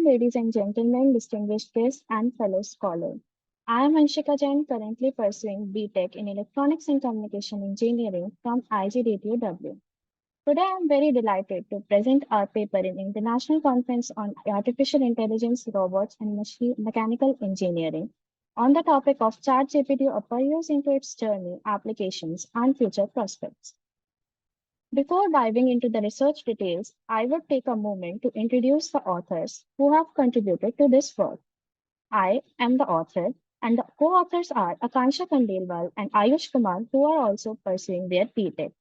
ladies and gentlemen, distinguished guests, and fellow scholars. I am Anshika Jain, currently pursuing BTech in Electronics and Communication Engineering from IGDTUW. Today, I am very delighted to present our paper in International Conference on Artificial Intelligence, Robots, and Mechanical Engineering on the topic of ChatGPT upper use into its journey, applications, and future prospects. Before diving into the research details, I would take a moment to introduce the authors who have contributed to this work. I am the author, and the co-authors are Akansha Khandelwal and Ayush Kumar, who are also pursuing their BTech.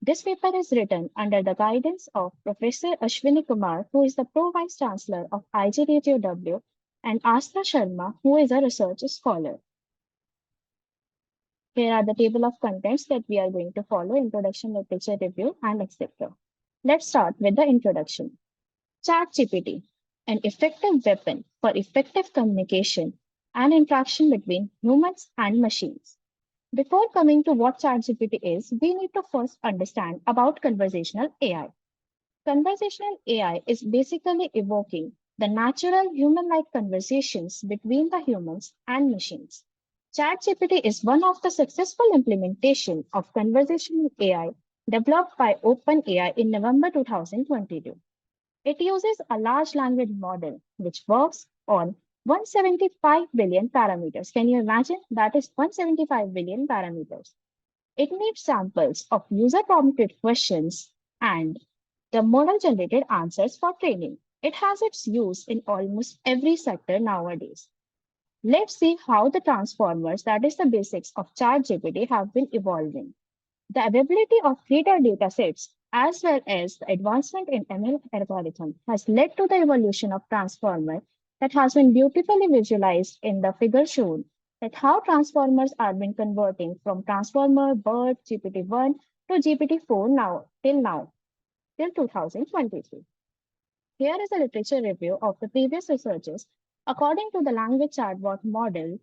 This paper is written under the guidance of Professor Ashwini Kumar, who is the Pro-Vice Chancellor of IGDTUW, and Astra Sharma, who is a research scholar. Here are the table of contents that we are going to follow: introduction, literature review, and etc. Let's start with the introduction. ChatGPT, an effective weapon for effective communication and interaction between humans and machines. Before coming to what ChatGPT is, we need to first understand about conversational AI. Conversational AI is basically evoking the natural human-like conversations between the humans and machines. ChatGPT is one of the successful implementation of conversational AI developed by OpenAI in November 2022. It uses a large language model which works on 175 billion parameters. Can you imagine? That is 175 billion parameters. It needs samples of user prompted questions and the model generated answers for training. It has its use in almost every sector nowadays. Let's see how the transformers, that is the basics of ChatGPT, have been evolving. The availability of greater data sets as well as the advancement in ML algorithm has led to the evolution of transformer that has been beautifully visualized in the figure shown, that how transformers are been converting from transformer, BERT, GPT-1 to GPT-4 till 2023. Here is a literature review of the previous researches. According to the language chatbot model,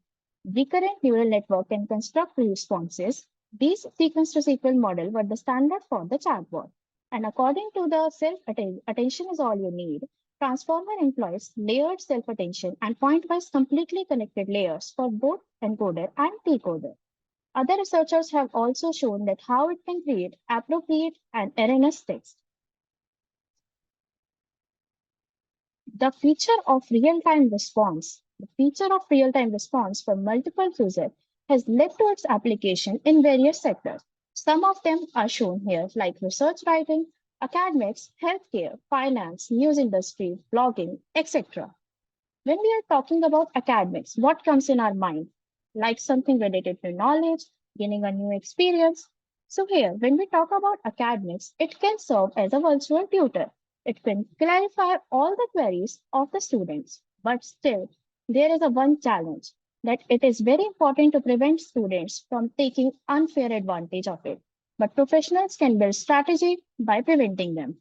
recurrent neural network can construct responses. These sequence-to-sequence model were the standard for the chatbot. And according to the self-attention is all you need, transformer employs layered self-attention and point-wise completely connected layers for both encoder and decoder. Other researchers have also shown that how it can create appropriate and erroneous text. The feature of real-time response for multiple users has led to its application in various sectors. Some of them are shown here, like research writing, academics, healthcare, finance, news industry, blogging, etc. When we are talking about academics, what comes in our mind? Like something related to knowledge, gaining a new experience. So here, when we talk about academics, it can serve as a virtual tutor. It can clarify all the queries of the students, but still, there is a one challenge that it is very important to prevent students from taking unfair advantage of it. But professionals can build strategy by preventing them.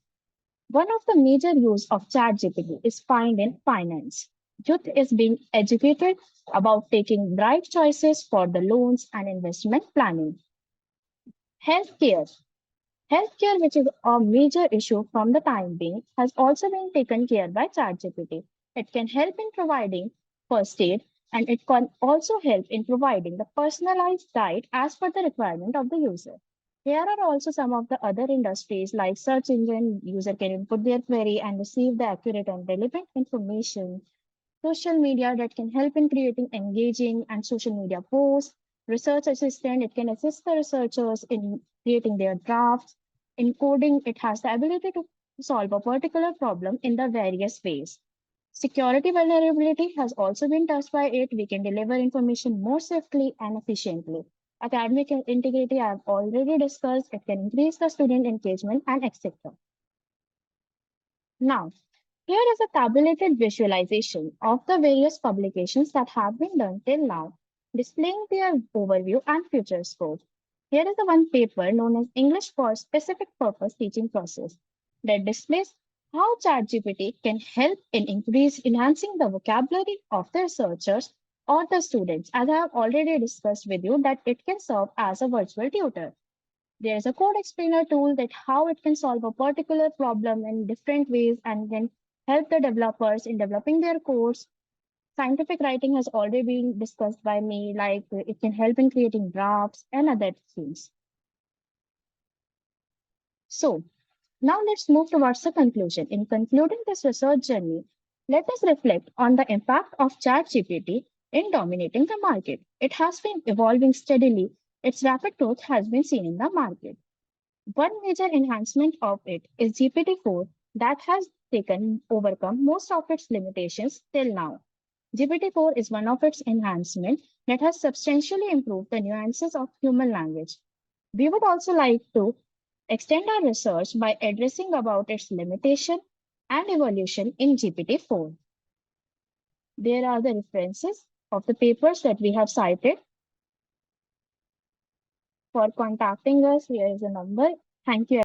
One of the major use of ChatGPT is found in finance. Youth is being educated about taking right choices for the loans and investment planning. Healthcare. Healthcare, which is a major issue from the time being, has also been taken care by ChatGPT. It can help in providing first aid, and it can also help in providing the personalized diet as per the requirement of the user. Here are also some of the other industries like search engine. User can input their query and receive the accurate and relevant information. Social media that can help in creating engaging and social media posts. Research assistant, it can assist the researchers in creating their drafts. In coding, it has the ability to solve a particular problem in the various ways. Security vulnerability has also been touched by it. We can deliver information more safely and efficiently. Academic integrity, I have already discussed. It can increase the student engagement and etc. Now, here is a tabulated visualization of the various publications that have been done till now, displaying their overview and future scope. Here is the one paper known as English for Specific Purpose Teaching Process that displays how ChatGPT can help in enhancing the vocabulary of the researchers or the students, as I have already discussed with you that it can serve as a virtual tutor. There is a code explainer tool that how it can solve a particular problem in different ways and can help the developers in developing their codes. Scientific writing has already been discussed by me, like it can help in creating drafts and other things. So now let's move towards the conclusion. In concluding this research journey, let us reflect on the impact of ChatGPT in dominating the market. It has been evolving steadily. Its rapid growth has been seen in the market. One major enhancement of it is GPT-4 that has overcome most of its limitations till now. GPT-4 is one of its enhancements that has substantially improved the nuances of human language. We would also like to extend our research by addressing about its limitation and evolution in GPT-4. There are the references of the papers that we have cited. For contacting us, here is a number. Thank you.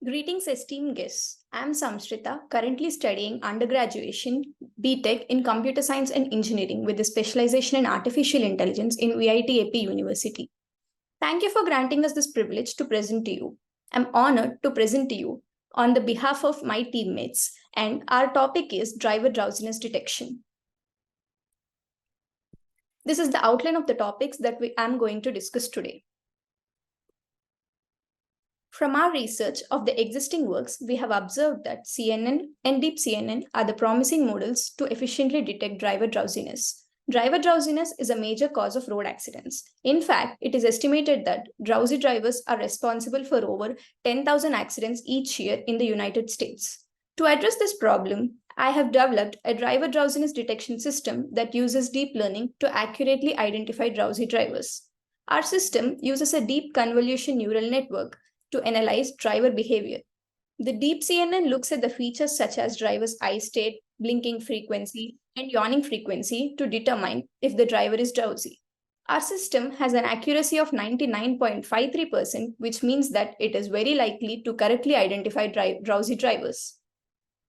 Greetings, esteemed guests. I am Samshrita, currently studying undergraduation BTech in Computer Science and Engineering with a specialization in Artificial Intelligence in VIT AP University. Thank you for granting us this privilege to present to you. I'm honored to present to you on the behalf of my teammates, and our topic is driver drowsiness detection. This is the outline of the topics that I'm going to discuss today. From our research of the existing works, we have observed that CNN and Deep CNN are the promising models to efficiently detect driver drowsiness. Driver drowsiness is a major cause of road accidents. In fact, it is estimated that drowsy drivers are responsible for over 10,000 accidents each year in the United States. To address this problem, I have developed a driver drowsiness detection system that uses deep learning to accurately identify drowsy drivers. Our system uses a deep convolution neural network to analyze driver behavior. The Deep CNN looks at the features such as driver's eye state, blinking frequency, and yawning frequency to determine if the driver is drowsy. Our system has an accuracy of 99.53%, which means that it is very likely to correctly identify drowsy drivers.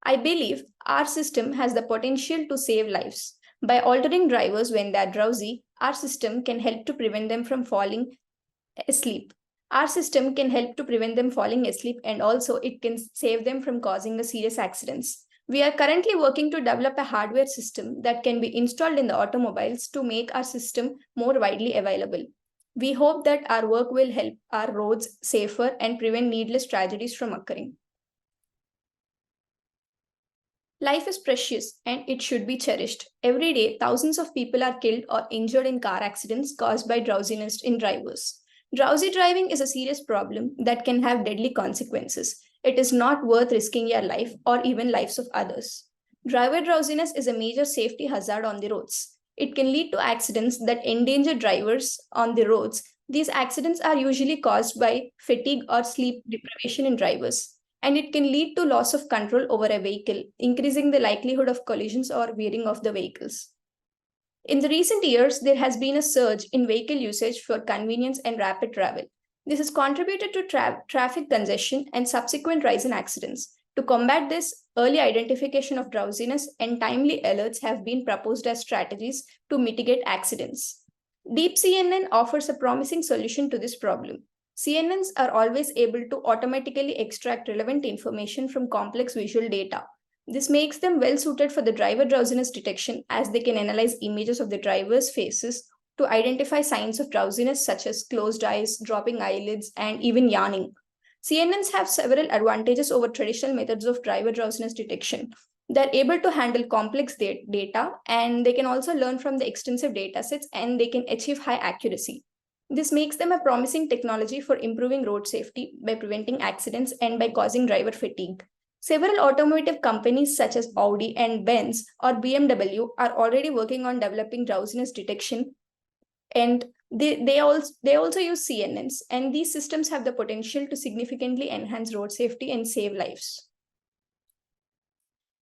I believe our system has the potential to save lives. By altering drivers when they are drowsy, our system can help to prevent them from falling asleep. Our system can help to prevent them falling asleep, and also it can save them from causing serious accidents. We are currently working to develop a hardware system that can be installed in the automobiles to make our system more widely available. We hope that our work will help our roads safer and prevent needless tragedies from occurring. Life is precious and it should be cherished. Every day, thousands of people are killed or injured in car accidents caused by drowsiness in drivers. Drowsy driving is a serious problem that can have deadly consequences. It is not worth risking your life or even lives of others. Driver drowsiness is a major safety hazard on the roads. It can lead to accidents that endanger drivers on the roads. These accidents are usually caused by fatigue or sleep deprivation in drivers, and it can lead to loss of control over a vehicle, increasing the likelihood of collisions or veering of the vehicles. In the recent years, there has been a surge in vehicle usage for convenience and rapid travel. This has contributed to traffic congestion and subsequent rise in accidents. To combat this, early identification of drowsiness and timely alerts have been proposed as strategies to mitigate accidents. Deep CNN offers a promising solution to this problem. CNNs are always able to automatically extract relevant information from complex visual data. This makes them well suited for the driver drowsiness detection, as they can analyze images of the driver's faces to identify signs of drowsiness such as closed eyes, dropping eyelids, and even yawning. CNNs have several advantages over traditional methods of driver drowsiness detection. They're able to handle complex data, and they can also learn from the extensive data sets, and they can achieve high accuracy. This makes them a promising technology for improving road safety by preventing accidents and by causing driver fatigue. Several automotive companies such as Audi and Benz or BMW are already working on developing drowsiness detection, and they also use CNNs, and these systems have the potential to significantly enhance road safety and save lives.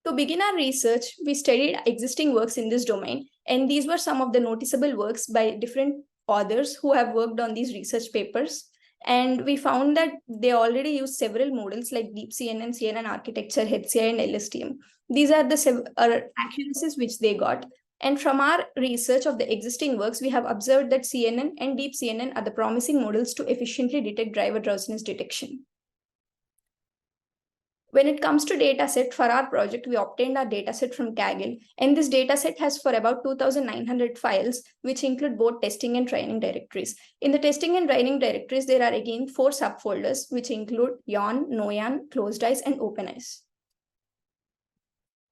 To begin our research, we studied existing works in this domain, and these were some of the noticeable works by different authors who have worked on these research papers. And we found that they already use several models like Deep CNN, CNN architecture, HCI, and LSTM. These are the accuracies which they got. And from our research of the existing works, we have observed that CNN and Deep CNN are the promising models to efficiently detect driver drowsiness detection. When it comes to dataset for our project, we obtained our dataset from Kaggle, and this dataset has for about 2,900 files, which include both testing and training directories. In the testing and training directories, there are again 4 subfolders, which include yarn, no yarn, closed eyes, and open eyes.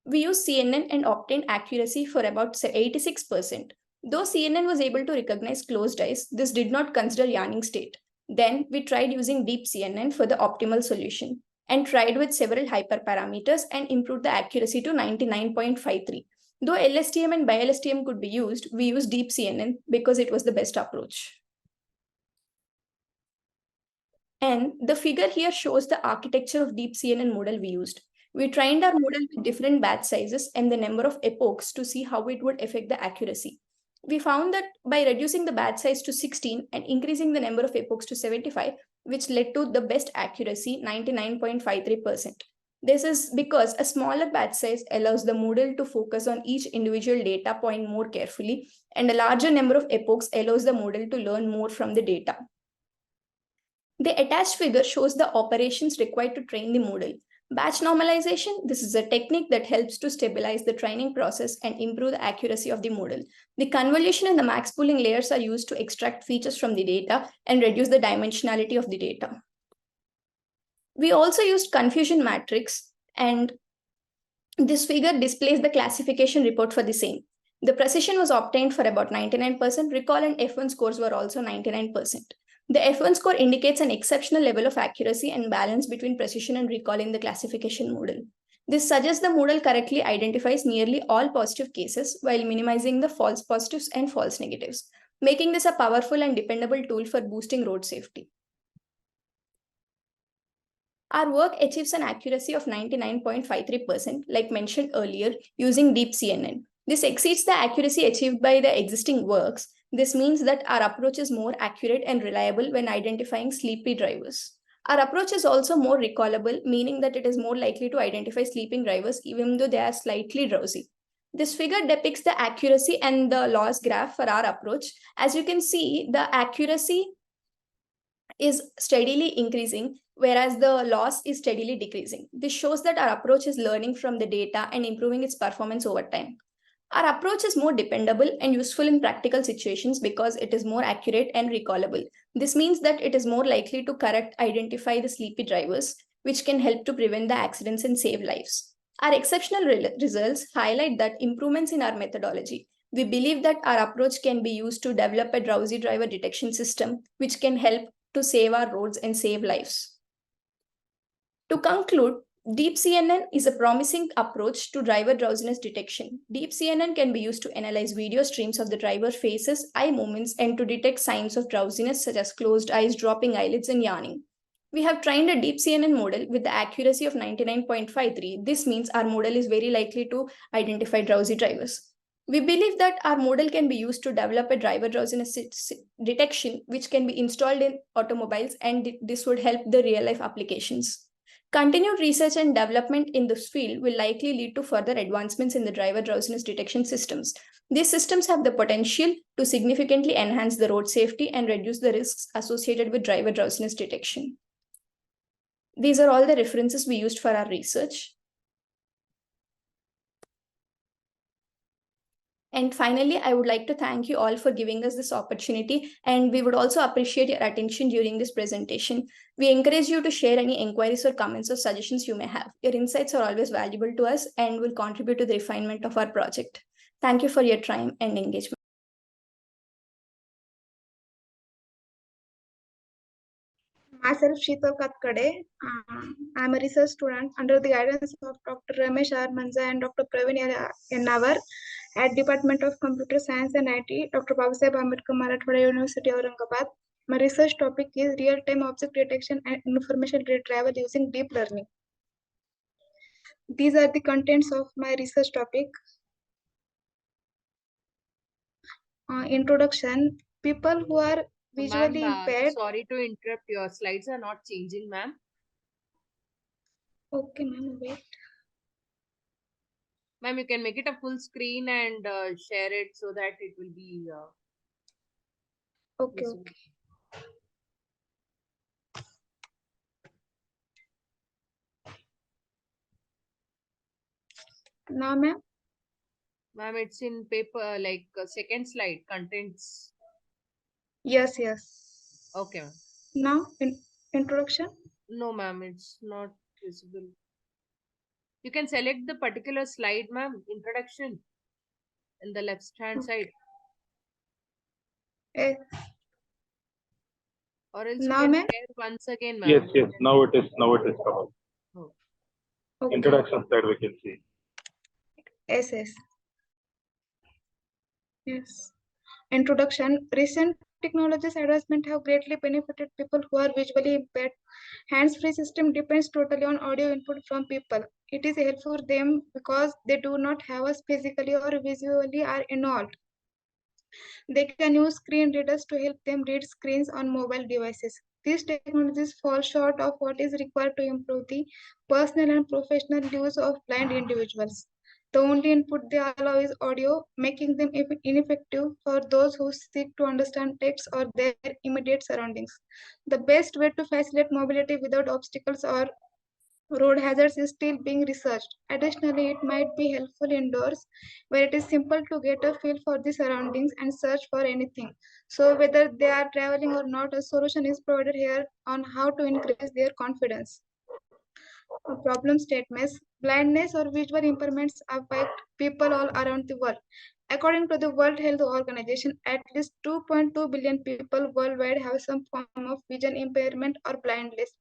We used CNN and obtained accuracy for about 86%. Though CNN was able to recognize closed eyes, this did not consider yarning state. Then we tried using deep CNN for the optimal solution and tried with several hyperparameters and improved the accuracy to 99.53. Though LSTM and BiLSTM could be used, we used deep CNN because it was the best approach. And the figure here shows the architecture of deep CNN model we used. We trained our model with different batch sizes and the number of epochs to see how it would affect the accuracy. We found that by reducing the batch size to 16 and increasing the number of epochs to 75, which led to the best accuracy, 99.53%. This is because a smaller batch size allows the model to focus on each individual data point more carefully, and a larger number of epochs allows the model to learn more from the data. The attached figure shows the operations required to train the model. Batch normalization, this is a technique that helps to stabilize the training process and improve the accuracy of the model. The convolution and the max pooling layers are used to extract features from the data and reduce the dimensionality of the data. We also used confusion matrix, and this figure displays the classification report for the same. The precision was obtained for about 99%. Recall and F1 scores were also 99%. The F1 score indicates an exceptional level of accuracy and balance between precision and recall in the classification model. This suggests the model correctly identifies nearly all positive cases while minimizing the false positives and false negatives, making this a powerful and dependable tool for boosting road safety. Our work achieves an accuracy of 99.53%, like mentioned earlier, using deep CNN. This exceeds the accuracy achieved by the existing works. This means that our approach is more accurate and reliable when identifying sleepy drivers. Our approach is also more recallable, meaning that it is more likely to identify sleeping drivers even though they are slightly drowsy. This figure depicts the accuracy and the loss graph for our approach. As you can see, the accuracy is steadily increasing, whereas the loss is steadily decreasing. This shows that our approach is learning from the data and improving its performance over time. Our approach is more dependable and useful in practical situations because it is more accurate and recallable. This means that it is more likely to identify the sleepy drivers, which can help to prevent the accidents and save lives. Our exceptional results highlight that improvements in our methodology. We believe that our approach can be used to develop a drowsy driver detection system, which can help to save our roads and save lives. To conclude, Deep CNN is a promising approach to driver drowsiness detection. Deep CNN can be used to analyze video streams of the driver faces, eye movements, and to detect signs of drowsiness such as closed eyes, dropping eyelids, and yawning. We have trained a Deep CNN model with the accuracy of 99.53. This means our model is very likely to identify drowsy drivers. We believe that our model can be used to develop a driver drowsiness detection, which can be installed in automobiles, and this would help the real-life applications. Continued research and development in this field will likely lead to further advancements in the driver drowsiness detection systems. These systems have the potential to significantly enhance the road safety and reduce the risks associated with driver drowsiness detection. These are all the references we used for our research. And finally, I would like to thank you all for giving us this opportunity, and we would also appreciate your attention during this presentation. We encourage you to share any inquiries or comments or suggestions you may have. Your insights are always valuable to us and will contribute to the refinement of our project. Thank you for your time and engagement. Myself, Sheetal Katkade. I am a research student under the guidance of Dr. Ramesh R. Manza and Dr. Praveen Yennavar at Department of Computer Science and IT, Dr. Babasaheb Ambedkar Marathwada University, Aurangabad. My research topic is real-time object detection and information retrieval using deep learning. These are the contents of my research topic. Introduction. People who are visually impaired. Sorry to interrupt. Your slides are not changing, ma'am. Okay, ma'am, wait. Ma'am, you can make it a full screen and share it so that it will be. Okay. Now, ma'am? Ma'am, it's in paper, like second slide, contents. Yes, yes. Okay, ma'am. Now, introduction. No, ma'am, it's not visible. You can select the particular slide, ma'am, introduction, in the left hand side. Eh, Or else you now, can ma'am? share once again, ma'am. Yes, yes. Now it is covered. Oh. Okay. Introduction slide we can see. Yes, yes. Yes. Introduction. Recent technologies advancement have greatly benefited people who are visually impaired. Hands-free system depends totally on audio input from people. It is helpful for them because they do not have us physically or visually are involved. They can use screen readers to help them read screens on mobile devices. These technologies fall short of what is required to improve the personal and professional use of blind individuals. The only input they allow is audio, making them ineffective for those who seek to understand text or their immediate surroundings. The best way to facilitate mobility without obstacles or road hazards is still being researched. Additionally, it might be helpful indoors where it is simple to get a feel for the surroundings and search for anything. So, whether they are traveling or not, a solution is provided here on how to increase their confidence. Problem statements. Blindness or visual impairments affect people all around the world. According to the World Health Organization, at least 2.2 billion people worldwide have some form of vision impairment or blindness,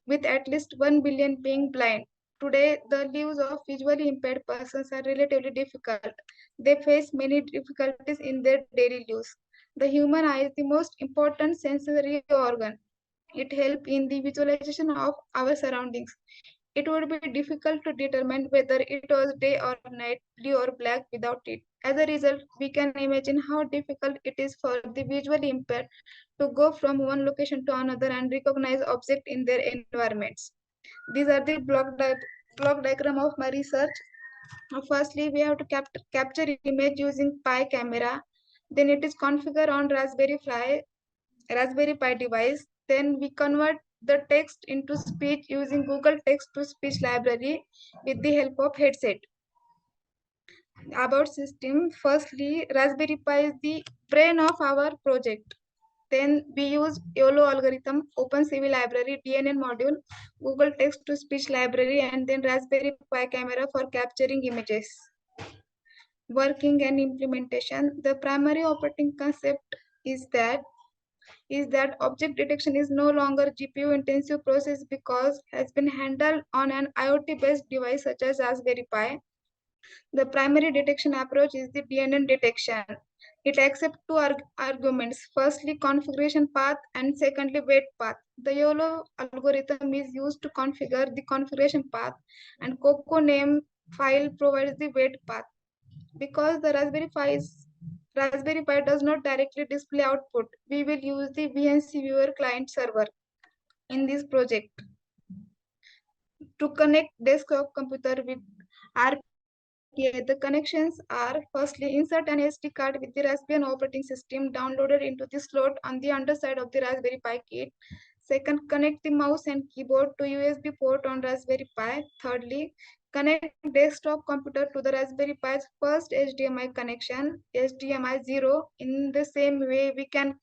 with at least 1 billion being blind. Today, the lives of visually impaired persons are relatively difficult. They face many difficulties in their daily lives. The human eye is the most important sensory organ. It helps in the visualization of our surroundings. It would be difficult to determine whether it was day or night, blue or black without it. As a result, we can imagine how difficult it is for the visually impaired to go from one location to another and recognize objects in their environments. These are the block diagram of my research. Firstly, we have to capture image using Pi camera. Then it is configured on Raspberry Pi device. Then we convert the text into speech using Google Text to Speech library with the help of headset. About system, firstly, Raspberry Pi is the brain of our project. Then we use YOLO algorithm, OpenCV library, DNN module, Google Text to Speech library, and then Raspberry Pi camera for capturing images. Working and implementation. The primary operating concept is that object detection is no longer GPU intensive process because has been handled on an IoT based device such as Raspberry Pi. The primary detection approach is the DNN detection. It accepts two arguments, firstly configuration path and secondly weight path. The YOLO algorithm is used to configure the configuration path and Coco name file provides the weight path. Because the Raspberry Pi does not directly display output, we will use the VNC viewer client server in this project. To connect desktop computer with RPA, the connections are firstly insert an SD card with the Raspbian operating system downloaded into the slot on the underside of the Raspberry Pi kit. Second, connect the mouse and keyboard to USB port on Raspberry Pi. Thirdly, connect desktop computer to the Raspberry Pi's first HDMI connection, HDMI 0. In the same way, we can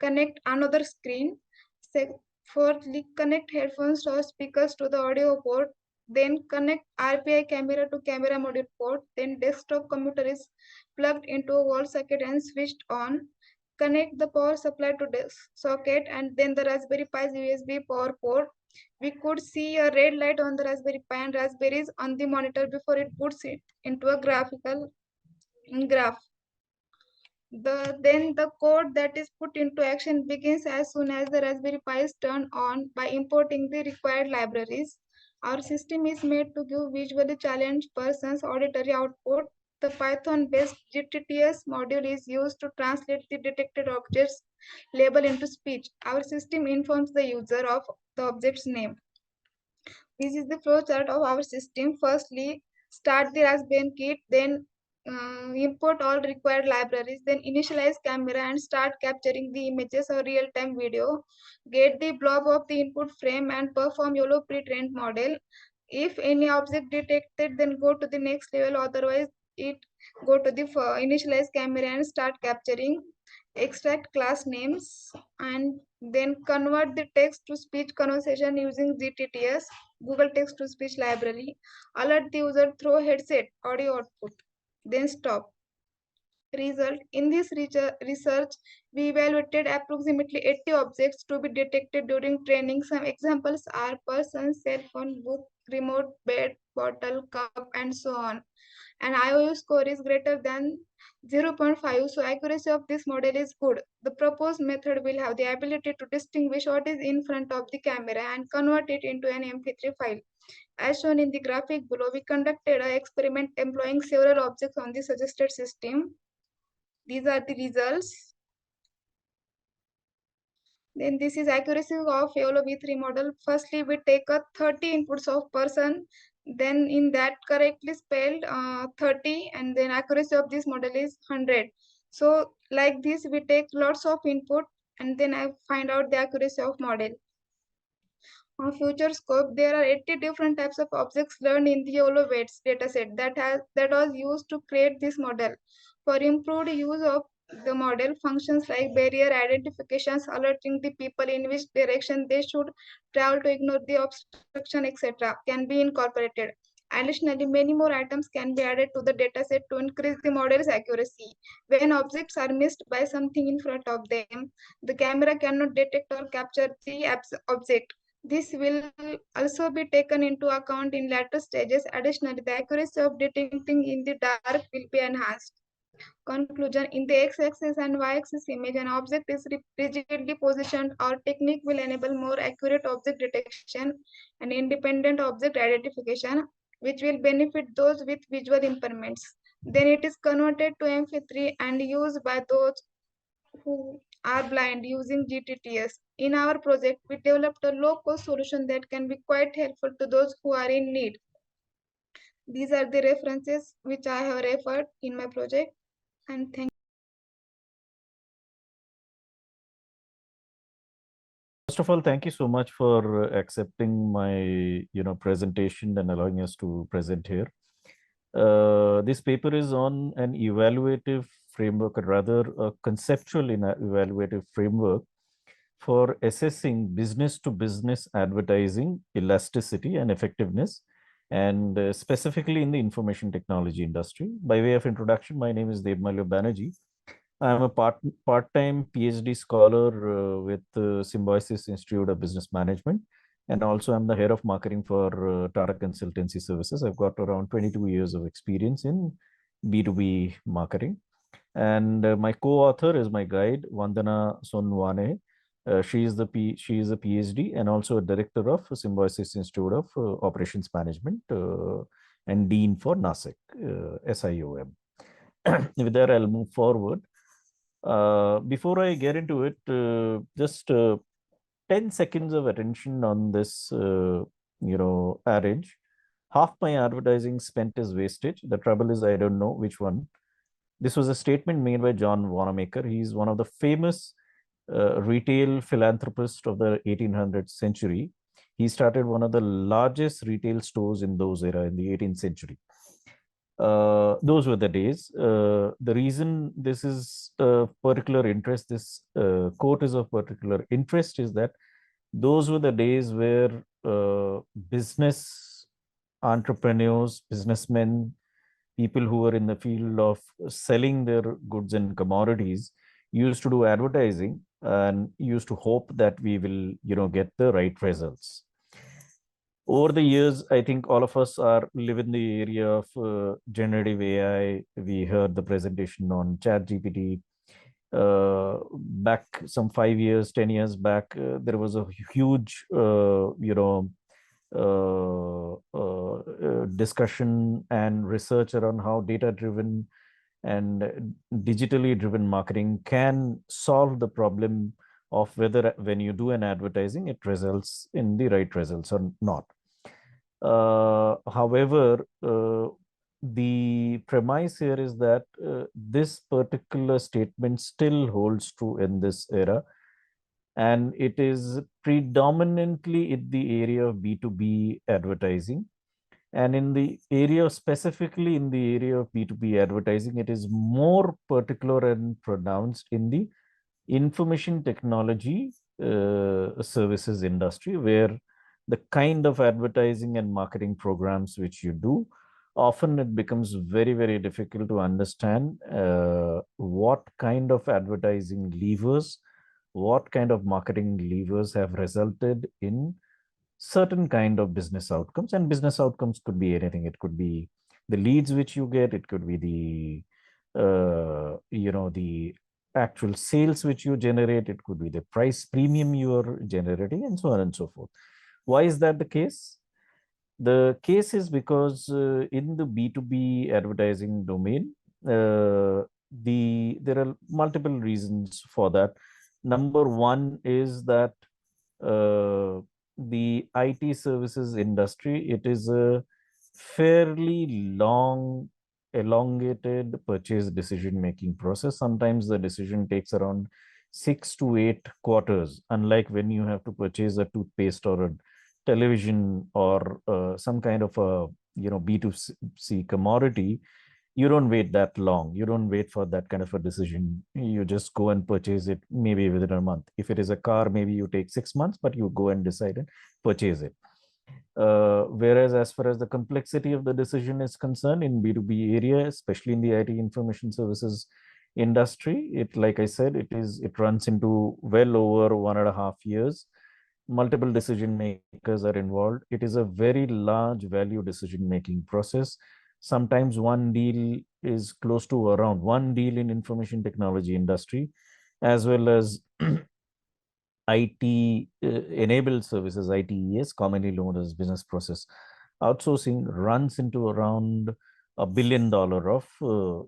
connect another screen. Fourthly, connect headphones or speakers to the audio port. Then connect RPI camera to camera module port. Then desktop computer is plugged into a wall socket and switched on. Connect the power supply to the socket and then the Raspberry Pi's USB power port. We could see a red light on the Raspberry Pi and raspberries on the monitor before it puts it into a graphical graph. Then the code that is put into action begins as soon as the Raspberry Pi is turned on by importing the required libraries. Our system is made to give visually challenged persons auditory output. The Python-based GTTS module is used to translate the detected object's label into speech. Our system informs the user of the object's name. This is the flowchart of our system. Firstly, start the Raspbian kit, then import all required libraries, then initialize camera and start capturing the images or real-time video. Get the blob of the input frame and perform YOLO pre-trained model. If any object detected, then go to the next level. Otherwise, it go to the initialize camera and start capturing. Extract class names and then convert the text to speech conversation using GTTS, Google Text to Speech Library. Alert the user through headset audio output. Then stop. Result: in this research, we evaluated approximately 80 objects to be detected during training. Some examples are person, cell phone, book, remote, bed, bottle, cup, and so on. An IOU score is greater than 0.5, so accuracy of this model is good. The proposed method will have the ability to distinguish what is in front of the camera and convert it into an MP3 file. As shown in the graphic below, we conducted an experiment employing several objects on the suggested system. These are the results. Then this is accuracy of YOLO V3 model. Firstly, we take a 30 inputs of person. Then in that correctly spelled 30, and then accuracy of this model is 100. So like this, we take lots of input and then I find out the accuracy of model. On future scope, there are 80 different types of objects learned in the YOLO weights dataset that was used to create this model. For improved use of the model, functions like barrier identifications, alerting the people in which direction they should travel to ignore the obstruction, etc., can be incorporated. Additionally, many more items can be added to the dataset to increase the model's accuracy. When objects are missed by something in front of them, the camera cannot detect or capture the object. This will also be taken into account in later stages. Additionally, the accuracy of detecting in the dark will be enhanced. Conclusion: in the x-axis and y-axis image, an object is rigidly positioned. Our technique will enable more accurate object detection and independent object identification, which will benefit those with visual impairments. Then it is converted to MP3 and used by those who are blind using GTTS. In our project, we developed a low-cost solution that can be quite helpful to those who are in need. These are the references which I have referred in my project, and thank you. First of all, thank you so much for accepting my presentation and allowing us to present here. This paper is on an evaluative framework, or rather a conceptual evaluative framework for assessing business-to-business advertising elasticity and effectiveness, and specifically in the information technology industry. By way of introduction, my name is Devmalya Banerjee. I am a part-time PhD scholar with the Symbiosis Institute of Business Management, and also I'm the head of marketing for Tata Consultancy Services. I've got around 22 years of experience in B2B marketing. And my co-author is my guide, Vandana Sonwane. She is a PhD and also a director of Symbiosis Institute of Operations Management and Dean for NASIC, SIOM. With that, I'll move forward. Before I get into it, just 10 seconds of attention on this, adage. Half my advertising spent is wastage. The trouble is I don't know which one. This was a statement made by John Wanamaker. He's one of the famous retail philanthropist of the 1800th century. He started one of the largest retail stores in those era in the 18th century. Those were the days. The reason this is a particular interest, this quote is of particular interest, is that those were the days where business entrepreneurs, businessmen, people who were in the field of selling their goods and commodities used to do advertising and used to hope that we will, get the right results. Over the years, I think all of us live in the area of generative AI. We heard the presentation on ChatGPT. Back some 5 years, 10 years back, there was a huge, discussion and research around how data-driven and digitally driven marketing can solve the problem of whether when you do an advertising, it results in the right results or not. However, the premise here is that this particular statement still holds true in this era, and it is predominantly in the area of B2B advertising. And in the area, specifically in the area of B2B advertising, it is more particular and pronounced in the information technology services industry, where the kind of advertising and marketing programs which you do, often it becomes very, very difficult to understand what kind of advertising levers, what kind of marketing levers have resulted in certain kind of business outcomes. And business outcomes could be anything. It could be the leads which you get, it could be the the actual sales which you generate, it could be the price premium you are generating, and so on and so forth. Why is that the case? The case is because in the B2B advertising domain, there are multiple reasons for that. Number one is that the IT services industry, it is a fairly long, elongated purchase decision-making process. Sometimes the decision takes around 6 to 8 quarters, unlike when you have to purchase a toothpaste or a television or some kind of a B2C commodity. You don't wait that long. You don't wait for that kind of a decision. You just go and purchase it maybe within a month. If it is a car, maybe you take 6 months, but you go and decide and purchase it. Whereas as far as the complexity of the decision is concerned in B2B area, especially in the IT information services industry, it, like I said, it runs into well over 1.5 years. Multiple decision makers are involved. It is a very large value decision making process. Sometimes one deal is close to around one deal in information technology industry, as well as IT enabled services, ITES, commonly known as business process outsourcing, runs into around $1 billion of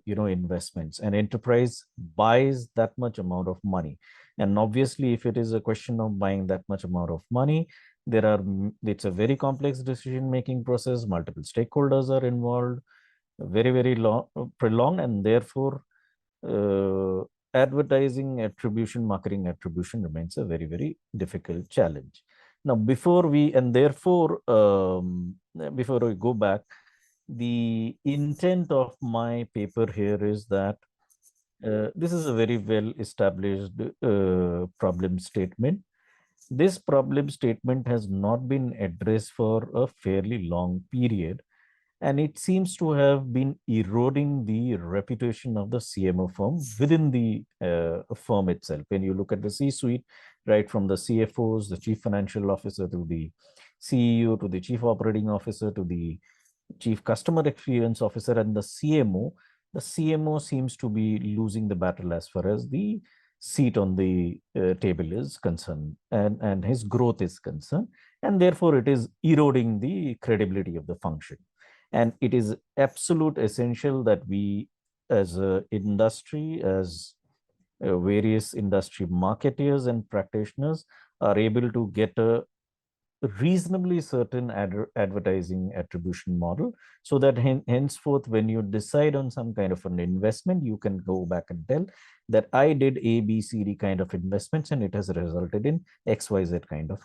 investments. An enterprise buys that much amount of money, and obviously, if it is a question of buying that much amount of money, it's a very complex decision making process. Multiple stakeholders are involved, very, very long, prolonged, and therefore advertising attribution, marketing attribution remains a very, very difficult challenge. Now, before we go back, the intent of my paper here is that this is a very well established problem statement. This problem statement has not been addressed for a fairly long period, and it seems to have been eroding the reputation of the CMO firm within the firm itself. When you look at the C-suite, right from the CFOs, the chief financial officer, to the CEO, to the chief operating officer, to the chief customer experience officer, and the CMO seems to be losing the battle as far as the seat on the table is concerned, and his growth is concerned, and therefore it is eroding the credibility of the function. And it is absolute essential that we as an industry, as various industry marketeers and practitioners, are able to get a reasonably certain advertising attribution model, so that henceforth, when you decide on some kind of an investment, you can go back and tell that I did A, B, C, D kind of investments, and it has resulted in XYZ kind of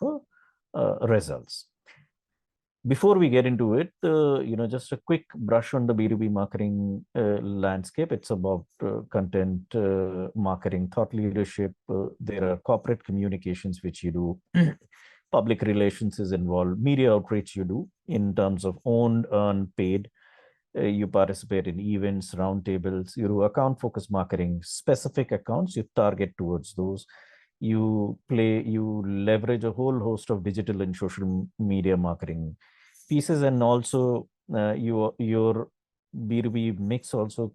results. Before we get into it, just a quick brush on the B2B marketing landscape. It's about content marketing, thought leadership. There are corporate communications which you do. Public relations is involved. Media outreach you do in terms of owned, earned, paid. You participate in events, roundtables. You do account-focused marketing, specific accounts. You target towards those. You leverage a whole host of digital and social media marketing pieces, and also your B2B mix also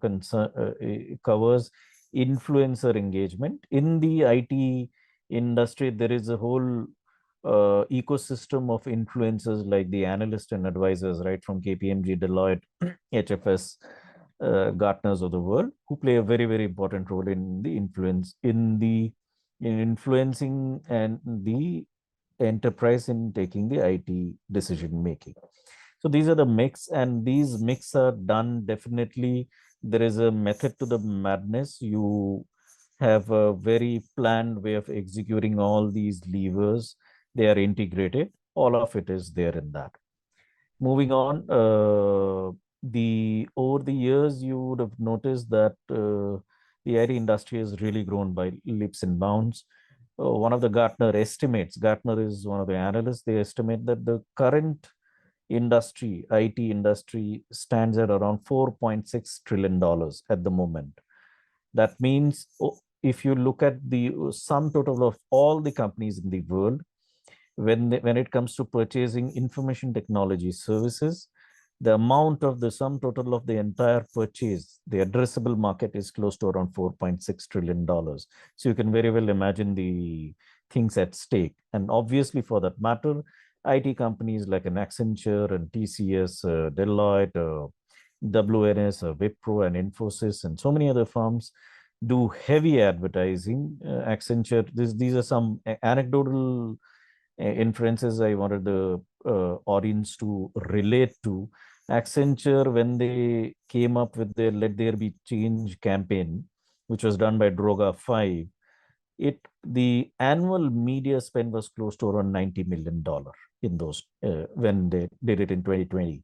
covers influencer engagement. In the IT industry, there is a whole ecosystem of influencers like the analysts and advisors, right from KPMG, Deloitte, HFS, Gartners of the world, who play a very, very important role in the influencing and the enterprise in taking the IT decision making. So these are the mix, and these mix are done definitely. There is a method to the madness. You have a very planned way of executing all these levers. They are integrated. All of it is there in that. Moving on, over the years, you would have noticed that the IT industry has really grown by leaps and bounds. One of the Gartner estimates, Gartner is one of the analysts, they estimate that the current industry, IT industry, stands at around $4.6 trillion at the moment. That means if you look at the sum total of all the companies in the world, when it comes to purchasing information technology services, the amount of the sum total of the entire purchase, the addressable market is close to around $4.6 trillion. So you can very well imagine the things at stake. And obviously, for that matter, IT companies like an Accenture and TCS, Deloitte, WNS, Wipro, and Infosys, and so many other firms do heavy advertising. Accenture, these are some anecdotal inferences I wanted the audience to relate to. Accenture, when they came up with their Let There Be Change campaign, which was done by Droga 5, the annual media spend was close to around $90 million in those when they did it in 2020.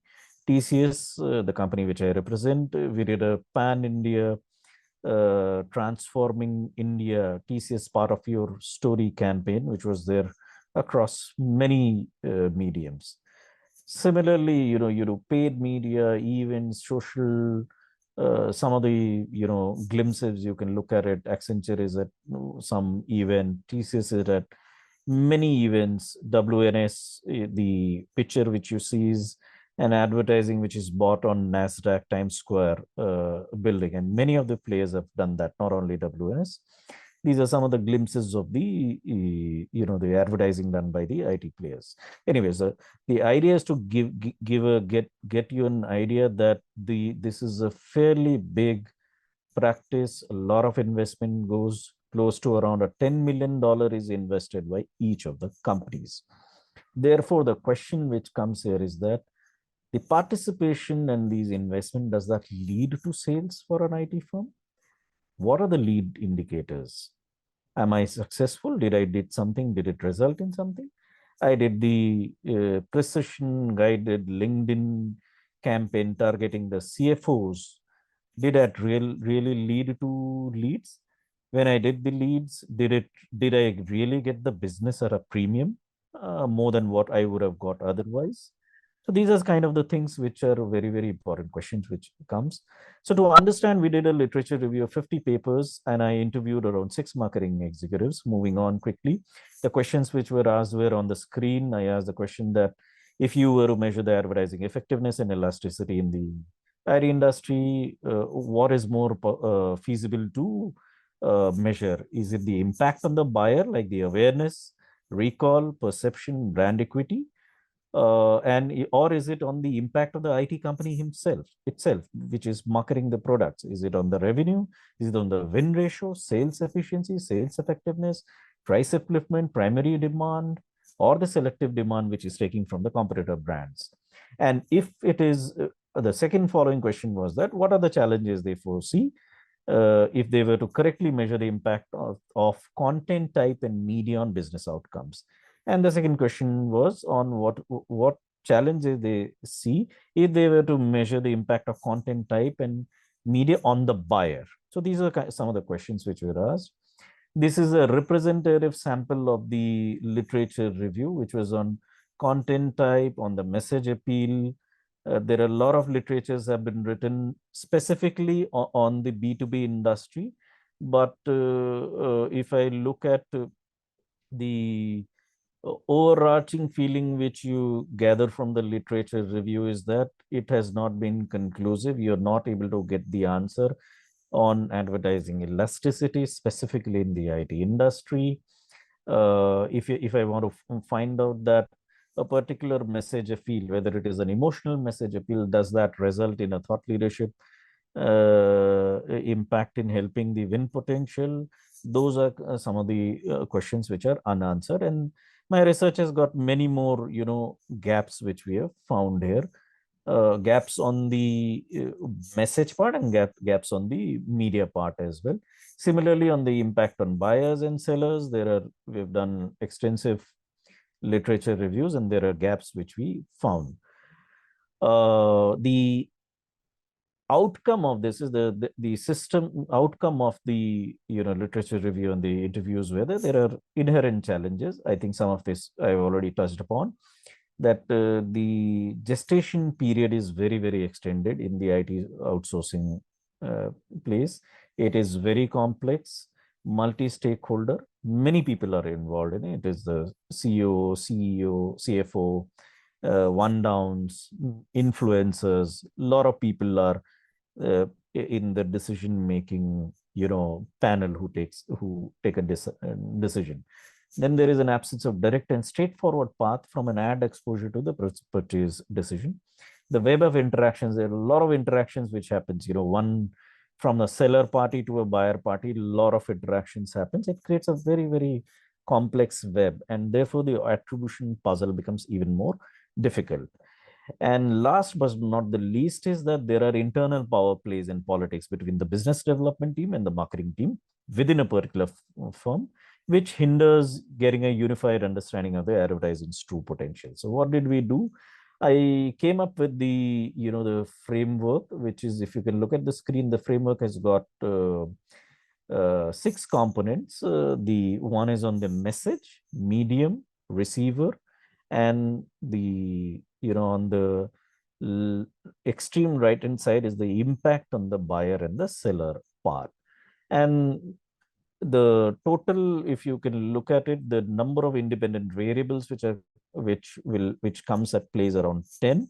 TCS, the company which I represent, we did a pan-India transforming India TCS part of your story campaign, which was there across many mediums. Similarly, you do paid media, events, social, some of the glimpses you can look at it. Accenture is at some event, TCS is at many events, WNS, the picture which you see is an advertising which is bought on NASDAQ Times Square building, and many of the players have done that, not only WNS. These are some of the glimpses of the the advertising done by the IT players. Anyways, the idea is to get you an idea that this is a fairly big practice. A lot of investment goes, close to around $10 million is invested by each of the companies. Therefore, the question which comes here is that the participation and these investment, does that lead to sales for an IT firm? What are the lead indicators? Am I successful? Did I did something? Did it result in something? I did the precision guided LinkedIn campaign targeting the CFOs. Did that really lead to leads? When I did the leads, did I really get the business at a premium more than what I would have got otherwise? So these are kind of the things which are very, very important questions which comes. So to understand, we did a literature review of 50 papers and I interviewed around 6 marketing executives. Moving on quickly, the questions which were asked were on the screen. I asked the question that if you were to measure the advertising effectiveness and elasticity in the IT industry, what is more feasible to measure? Is it the impact on the buyer, like the awareness, recall, perception, brand equity? Or is it on the impact of the IT company itself, which is marketing the products? Is it on the revenue? Is it on the win ratio, sales efficiency, sales effectiveness, price upliftment, primary demand, or the selective demand, which is taking from the competitor brands? And if it is, the second following question was that, what are the challenges they foresee if they were to correctly measure the impact of content type and media on business outcomes? And the second question was on what challenges they see if they were to measure the impact of content type and media on the buyer. So these are some of the questions which were asked. This is a representative sample of the literature review, which was on content type, on the message appeal. There are a lot of literatures have been written specifically on the B2B industry. But if I look at the overarching feeling which you gather from the literature review is that it has not been conclusive. You're not able to get the answer on advertising elasticity, specifically in the IT industry. If I want to find out that a particular message appeal, whether it is an emotional message appeal, does that result in a thought leadership impact in helping the win potential? Those are some of the questions which are unanswered, and my research has got many more gaps which we have found here. Gaps on the message part and gaps on the media part as well. Similarly, on the impact on buyers and sellers, we've done extensive literature reviews and there are gaps which we found. The outcome of this is the system outcome of the literature review and the interviews, whether there are inherent challenges. I think some of this I've already touched upon, that the gestation period is very, very extended in the IT outsourcing place. It is very complex, multi-stakeholder. Many people are involved in it. It is the CEO, CFO, one downs, influencers. A lot of people are in the decision making panel who take a decision. Then there is an absence of direct and straightforward path from an ad exposure to the purchase decision. The web of interactions, there are a lot of interactions which happens, one from the seller party to a buyer party, a lot of interactions happens. It creates a very, very complex web, and therefore the attribution puzzle becomes even more difficult. And last but not the least is that there are internal power plays and politics between the business development team and the marketing team within a particular firm, which hinders getting a unified understanding of the advertising's true potential. So what did we do? I came up with the framework, which is, if you can look at the screen, the framework has got 6 components. The one is on the message, medium, receiver, and the on the extreme right hand side is the impact on the buyer and the seller part. And the total, if you can look at it, the number of independent variables which comes at plays around 10,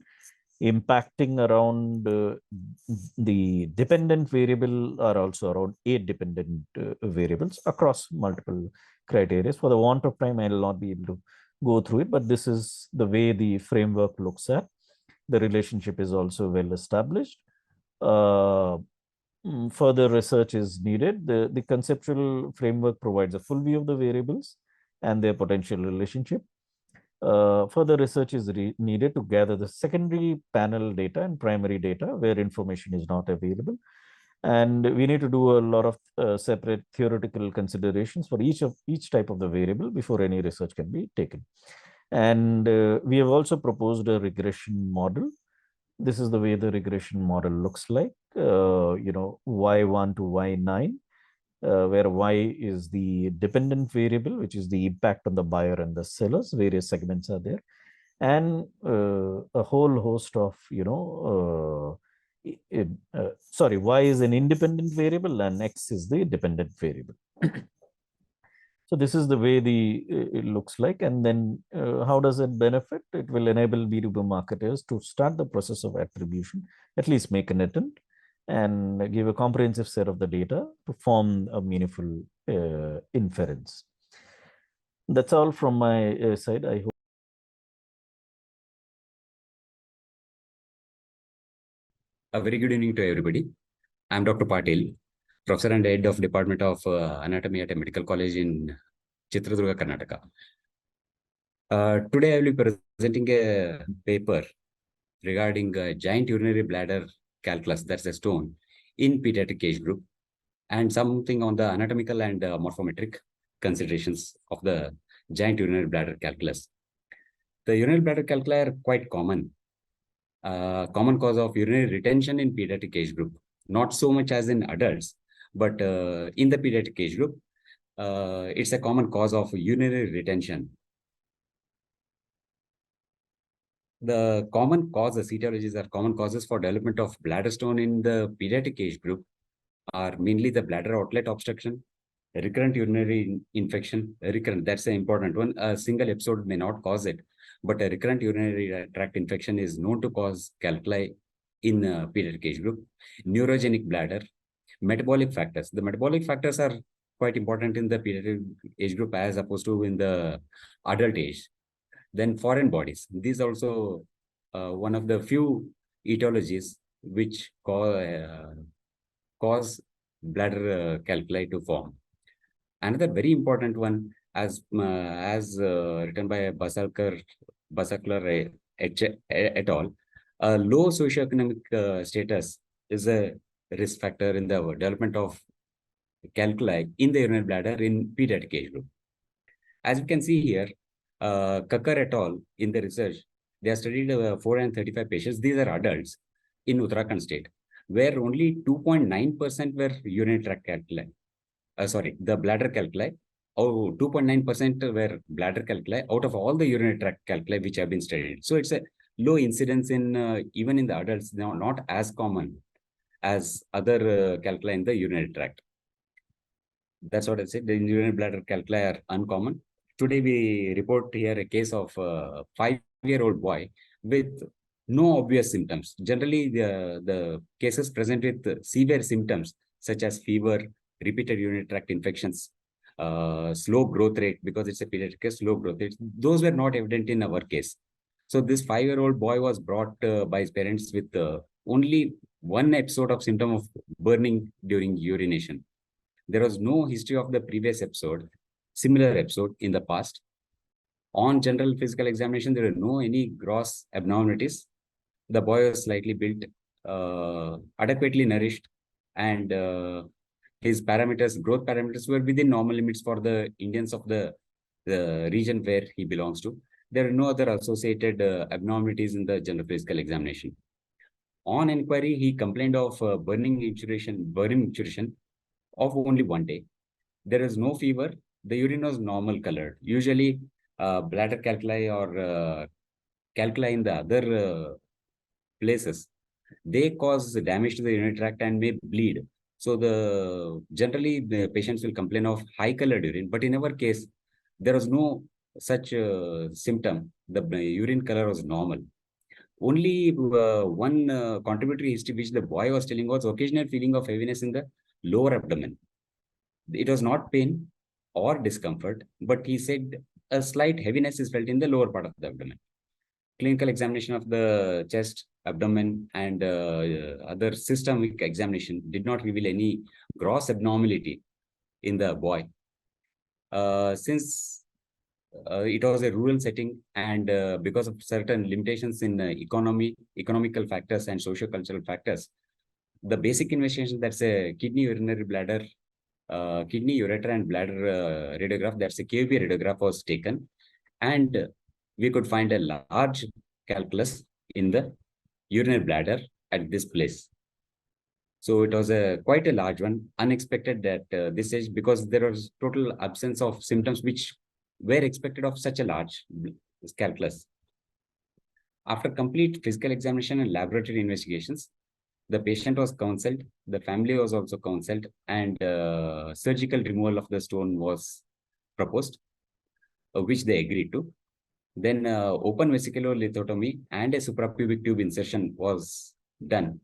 impacting around the dependent variable are also around 8 dependent variables across multiple criteria. For the want of time, I will not be able to go through it, but this is the way the framework looks at. The relationship is also well established. Further research is needed. The conceptual framework provides a full view of the variables and their potential relationship. Further research is needed to gather the secondary panel data and primary data where information is not available. And we need to do a lot of separate theoretical considerations for each type of the variable before any research can be taken. And we have also proposed a regression model. This is the way the regression model looks like, Y1 to Y9, where Y is the dependent variable, which is the impact on the buyer and the sellers. Various segments are there. And a whole host of, Y is an independent variable and X is the dependent variable. So this is the way it looks like. And then how does it benefit? It will enable B2B marketers to start the process of attribution, at least make an attempt, and give a comprehensive set of the data to form a meaningful inference. That's all from my side. I hope. A very good evening to everybody. I'm Dr. Patil, Professor and Head of Department of Anatomy at a medical college in Chitradurga, Karnataka. Today I will be presenting a paper regarding giant urinary bladder calculus, that's a stone, in pediatric age group, and something on the anatomical and morphometric considerations of the giant urinary bladder calculus. The urinary bladder calculi are quite common. Common cause of urinary retention in pediatric age group, not so much as in adults, but in the pediatric age group, it's a common cause of urinary retention. The common causes, etiologies are common causes for development of bladder stone in the pediatric age group are mainly the bladder outlet obstruction, recurrent urinary infection, that's an important one. A single episode may not cause it, but a recurrent urinary tract infection is known to cause calculi in pediatric age group. Neurogenic bladder, metabolic factors. The metabolic factors are quite important in the pediatric age group as opposed to in the adult age. Then foreign bodies. These also one of the few etiologies which cause bladder calculi to form. Another very important one, as written by Basakler et al., low socioeconomic status is a risk factor in the development of calculi in the urinary bladder in pediatric age group. As you can see here, Kakkar et al. In the research They have studied 435 patients. These are adults in Uttarakhand state, where only 2.9% were urinary tract calculi. The bladder calculi. 2.9% were bladder calculi out of all the urinary tract calculi which have been studied. So it's a low incidence in even in the adults, not as common as other calculi in the urinary tract. That's what I said. The urinary bladder calculi are uncommon. Today we report here a case of a 5-year-old boy with no obvious symptoms. Generally, the cases present with severe symptoms such as fever, repeated urinary tract infections, slow growth rate, because it's a pediatric case, slow growth rate. Those were not evident in our case. So this 5-year-old boy was brought by his parents with only one episode of symptom of burning during urination. There was no history of the previous episode, similar episode in the past. On general physical examination, there were no any gross abnormalities. The boy was slightly built, adequately nourished, and his parameters, growth parameters, were within normal limits for the Indians of the region where he belongs to. There are no other associated abnormalities in the general physical examination. On inquiry, he complained of burning micturition of only 1 day. There is no fever. The urine was normal colored. Usually, bladder calculi or calculi in the other places, they cause damage to the urinary tract and may bleed. So generally the patients will complain of high colored urine, but in our case, there was no such symptom. The urine color was normal. Only one contributory history which the boy was telling was occasional feeling of heaviness in the lower abdomen. It was not pain or discomfort, but he said a slight heaviness is felt in the lower part of the abdomen. Clinical examination of the chest, abdomen, and other systemic examination did not reveal any gross abnormality in the boy. Since it was a rural setting, and because of certain limitations in economical factors and socio-cultural factors, the basic investigation, that's a kidney, urinary bladder, kidney, ureter, and bladder radiograph, that's a KUB radiograph was taken, and we could find a large calculus in the urinary bladder at this place. So it was quite a large one, unexpected at this stage, because there was total absence of symptoms which were expected of such a large calculus. After complete physical examination and laboratory investigations, the patient was counseled, the family was also counseled, and surgical removal of the stone was proposed, which they agreed to. Then open vesicular lithotomy and a suprapubic tube insertion was done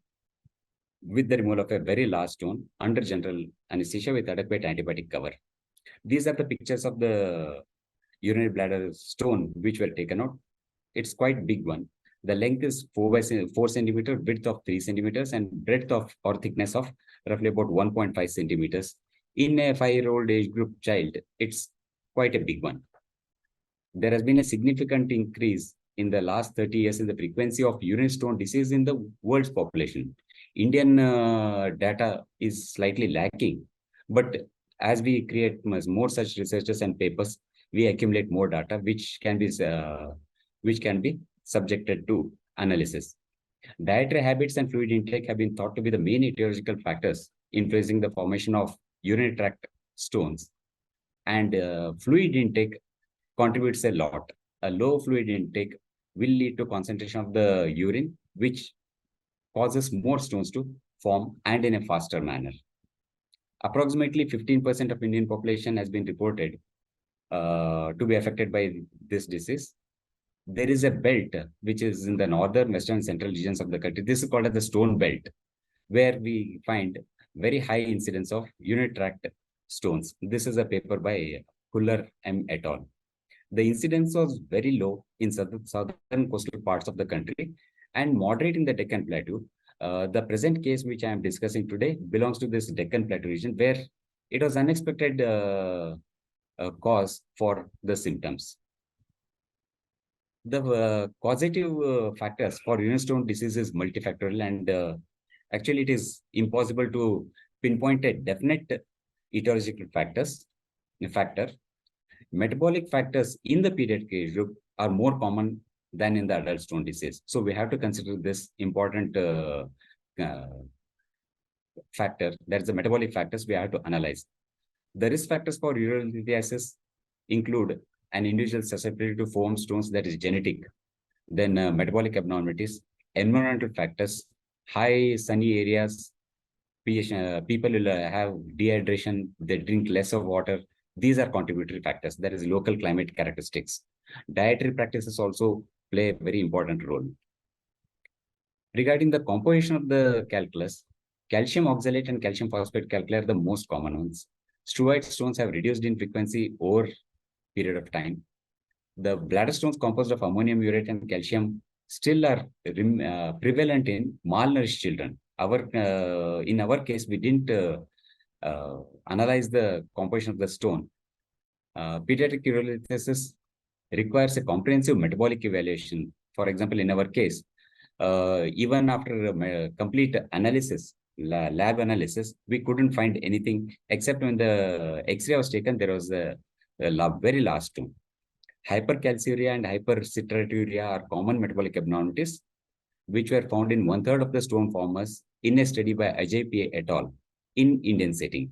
with the removal of a very large stone under general anesthesia with adequate antibiotic cover. These are the pictures of the urinary bladder stone which were taken out. It's quite big one. The length is 4 centimeters, width of 3 centimeters, and breadth of or thickness of roughly about 1.5 centimeters. In a 5-year-old age group child, it's quite a big one. There has been a significant increase in the last 30 years in the frequency of urinary stone disease in the world's population. Indian data is slightly lacking, but as we create more such researches and papers, we accumulate more data which can be subjected to analysis. Dietary habits and fluid intake have been thought to be the main etiological factors influencing the formation of urinary tract stones, and fluid intake contributes a lot. A low fluid intake will lead to concentration of the urine, which causes more stones to form and in a faster manner. Approximately 15% of Indian population has been reported to be affected by this disease. There is a belt which is in the northern, western, central regions of the country. This is called as the stone belt, where we find very high incidence of urinary tract stones. This is a paper by Kuller M. et al. The incidence was very low in southern coastal parts of the country and moderate in the Deccan Plateau. The present case which I am discussing today belongs to this Deccan Plateau region, where it was unexpected cause for the symptoms. The causative factors for urinary stone disease is multifactorial, and actually it is impossible to pinpoint a definite etiological factor. Metabolic factors in the pediatric age group are more common than in the adult stone disease. So we have to consider this important factor. That's the metabolic factors we have to analyze. The risk factors for urolithiasis include an individual susceptibility to form stones, that is genetic, then metabolic abnormalities, environmental factors, high sunny areas, people will have dehydration, they drink less of water. These are contributory factors. There is local climate characteristics. Dietary practices also play a very important role. Regarding the composition of the calculus, calcium oxalate and calcium phosphate calculi are the most common ones. Struite stones have reduced in frequency over period of time. The bladder stones composed of ammonium urate and calcium still are prevalent in malnourished children. In our case, we didn't analyze the composition of the stone. Pediatric urolithiasis requires a comprehensive metabolic evaluation. For example, in our case, even after complete analysis, lab analysis, we couldn't find anything except when the X-ray was taken, there was a very last stone. Hypercalciuria and hypercitraturia are common metabolic abnormalities, which were found in 1/3 of the stone formers in a study by Ajay P. et al. In Indian setting.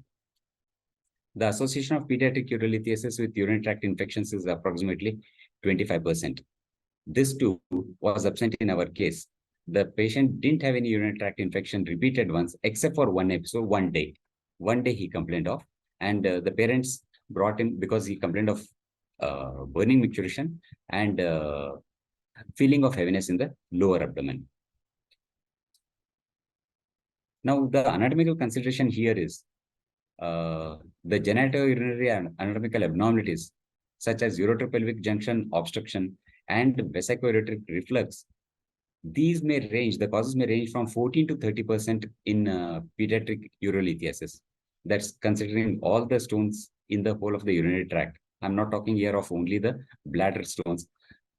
The association of pediatric urolithiasis with urinary tract infections is approximately 25%. This too was absent in our case. The patient didn't have any urinary tract infection repeated once, except for one episode, one day. One day he complained of, and the parents brought him because he complained of burning micturition and feeling of heaviness in the lower abdomen. Now, the anatomical consideration here is the genitourinary and anatomical abnormalities, such as uretropelvic junction obstruction and vesico-ureteric reflux. These may range, the causes may range from 14 to 30% in pediatric urolithiasis. That's considering all the stones in the whole of the urinary tract. I'm not talking here of only the bladder stones.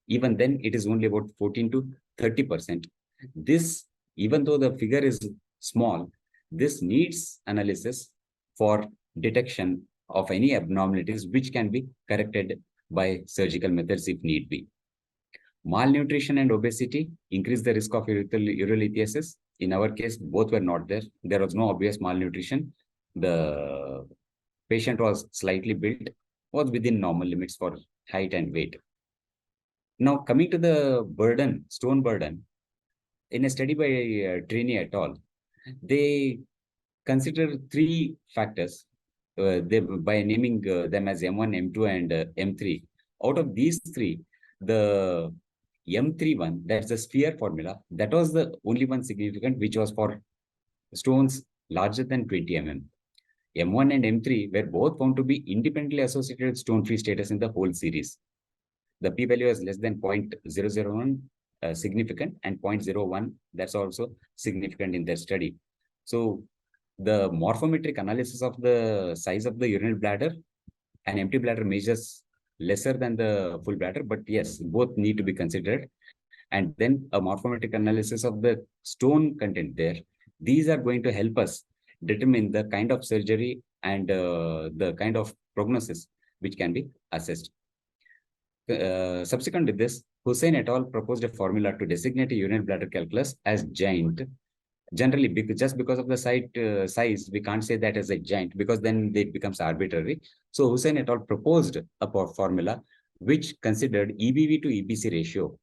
Even then, it is only about 14 to 30%. This, even though the figure is small, this needs analysis for detection of any abnormalities which can be corrected by surgical methods if need be. Malnutrition and obesity increase the risk of urolithiasis. In our case, both were not there. There was no obvious malnutrition. The patient was slightly built, was within normal limits for height and weight. Now, coming to the burden, stone burden, in a study by Trini et al., they consider 3 factors by naming them as M1, M2, and M3. Out of these 3, the M3 one, that's the sphere formula, that was the only one significant, which was for stones larger than 20 mm. M1 and M3 were both found to be independently associated with stone-free status in the whole series. The p-value is less than 0.001 significant, and 0.01, that's also significant in their study. So the morphometric analysis of the size of the urinary bladder and empty bladder measures lesser than the full bladder, but yes, both need to be considered. And then a morphometric analysis of the stone content there. These are going to help us determine the kind of surgery and the kind of prognosis which can be assessed. Subsequent to this, Hussain et al. Proposed a formula to designate a urinary bladder calculus as giant. Generally, just because of the size, we can't say that as a giant, because then it becomes arbitrary. So Hussain et al. Proposed a formula which considered EBV to EBC ratio.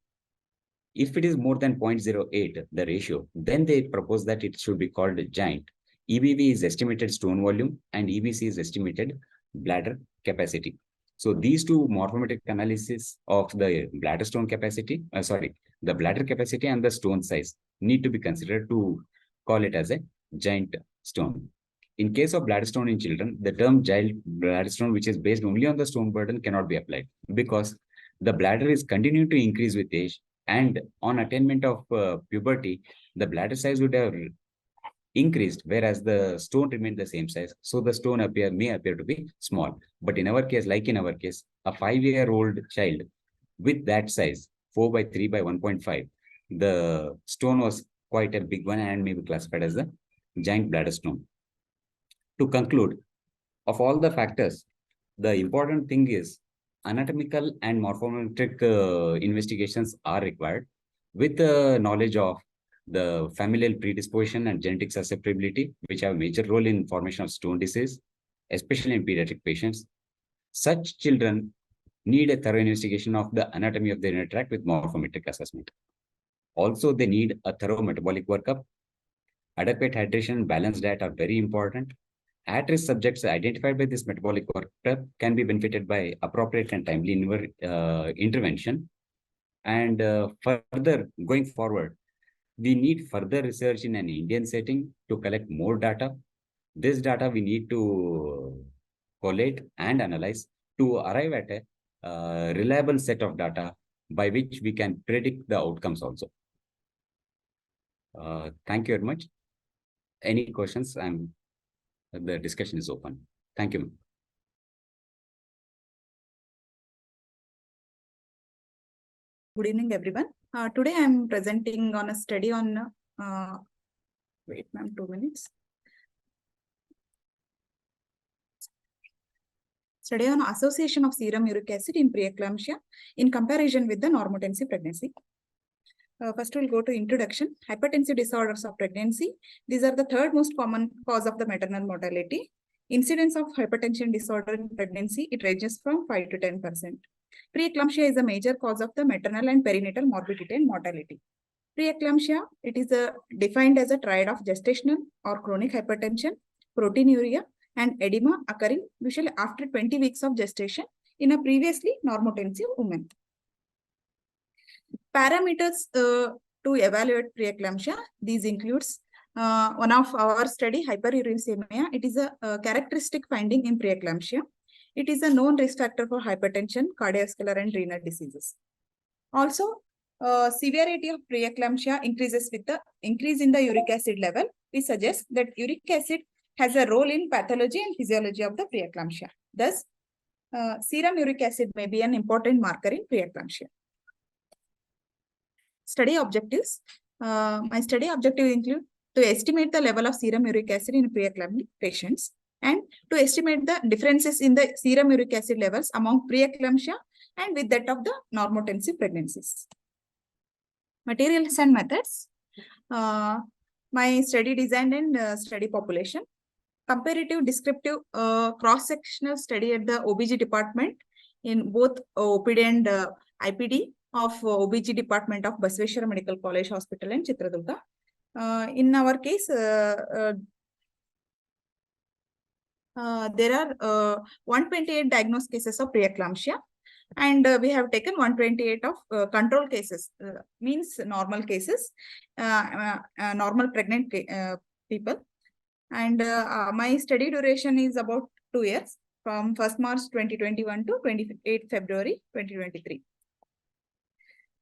If it is more than 0.08, the ratio, then they propose that it should be called a giant. EBV is estimated stone volume and EBC is estimated bladder capacity. So these two morphometric analysis of the bladder stone capacity, the bladder capacity and the stone size need to be considered to call it as a giant stone. In case of bladder stone in children, the term giant bladder stone, which is based only on the stone burden, cannot be applied because the bladder is continuing to increase with age, and on attainment of puberty, the bladder size would have increased, whereas the stone remained the same size. So the stone may appear to be small. But in our case, like in our case, a 5-year-old child with that size, 4/3 by 1.5, the stone was quite a big one and may be classified as the giant bladder stone. To conclude, of all the factors, the important thing is anatomical and morphometric investigations are required with knowledge of the familial predisposition and genetic susceptibility, which have a major role in formation of stone disease, especially in pediatric patients. Such children need a thorough investigation of the anatomy of the urinary tract with morphometric assessment. Also, they need a thorough metabolic workup. Adequate hydration and balanced diet are very important. At-risk subjects identified by this metabolic workup can be benefited by appropriate and timely intervention. And further, going forward, we need further research in an Indian setting to collect more data. This data we need to collate and analyze to arrive at a reliable set of data by which we can predict the outcomes also. Thank you very much. Any questions? The discussion is open. Thank you. Good evening, everyone. Today I am presenting on a study on, wait ma'am, 2 minutes. Study on association of serum uric acid in preeclampsia in comparison with the normotensive pregnancy. First, we'll go to introduction. Hypertensive disorders of pregnancy. These are the third most common cause of the maternal mortality. Incidence of hypertension disorder in pregnancy, it ranges from 5 to 10%. Preeclampsia is a major cause of the maternal and perinatal morbidity and mortality. Preeclampsia, it is defined as a triad of gestational or chronic hypertension, proteinuria, and edema occurring usually after 20 weeks of gestation in a previously normotensive woman. Parameters to evaluate preeclampsia, these includes one of our study, hyperuricemia. It is a characteristic finding in preeclampsia. It is a known risk factor for hypertension, cardiovascular, and renal diseases. Also, severity of preeclampsia increases with the increase in the uric acid level. We suggest that uric acid has a role in pathology and physiology of the preeclampsia. Thus, serum uric acid may be an important marker in preeclampsia. Study objectives. My study objective include to estimate the level of serum uric acid in preeclamptic patients and to estimate the differences in the serum uric acid levels among preeclampsia and with that of the normotensive pregnancies. Materials and methods. My study design and study population. Comparative descriptive cross-sectional study at the OBG department in both OPD and IPD of OBG department of Basaveshwara Medical College Hospital in Chitradurga. In our case, there are 128 diagnosed cases of preeclampsia, and we have taken 128 of control cases, means normal cases, normal pregnant people. And my study duration is about 2 years, from 1st March 2021 to 28 February 2023.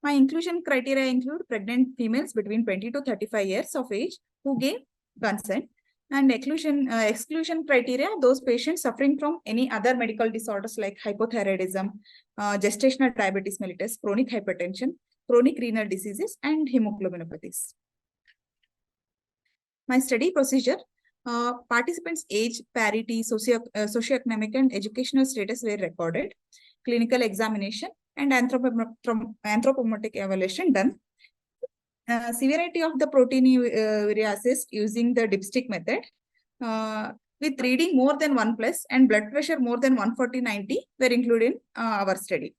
My inclusion criteria include pregnant females between 20 to 35 years of age who gave consent, and exclusion criteria, those patients suffering from any other medical disorders like hypothyroidism, gestational diabetes mellitus, chronic hypertension, chronic renal diseases, and hemoglobinopathies. My study procedure. Participants' age, parity, socioeconomic and educational status were recorded. Clinical examination and anthropometric evaluation done. Severity of the proteinuria assessed using the dipstick method with reading more than 1+ and blood pressure more than 140/90 were included in our study.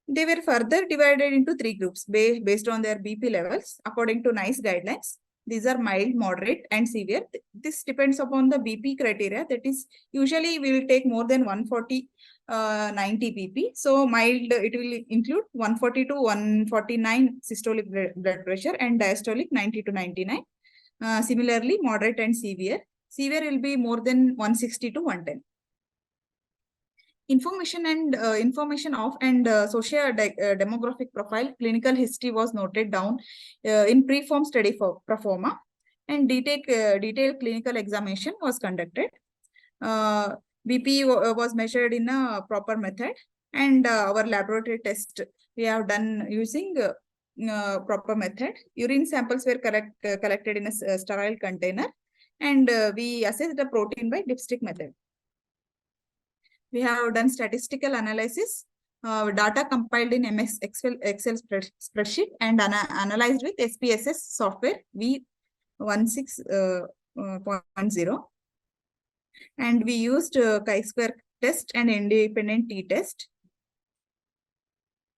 They were further divided into 3 groups based on their BP levels according to NICE guidelines. These are mild, moderate, and severe. This depends upon the BP criteria. That is, usually we will take more than 140/90 BP. So mild, it will include 140 to 149 systolic blood pressure and diastolic 90 to 99. Similarly, moderate and severe. Severe will be more than 160 to 110. Information of socio-demographic profile, clinical history was noted down in preform study for proforma, and detailed clinical examination was conducted. BP was measured in a proper method, and our laboratory test we have done using proper method. Urine samples were collected in a sterile container, and we assessed the protein by dipstick method. We have done statistical analysis, data compiled in MS Excel spreadsheet and analyzed with SPSS software V16.0. And we used chi-square test and independent t-test.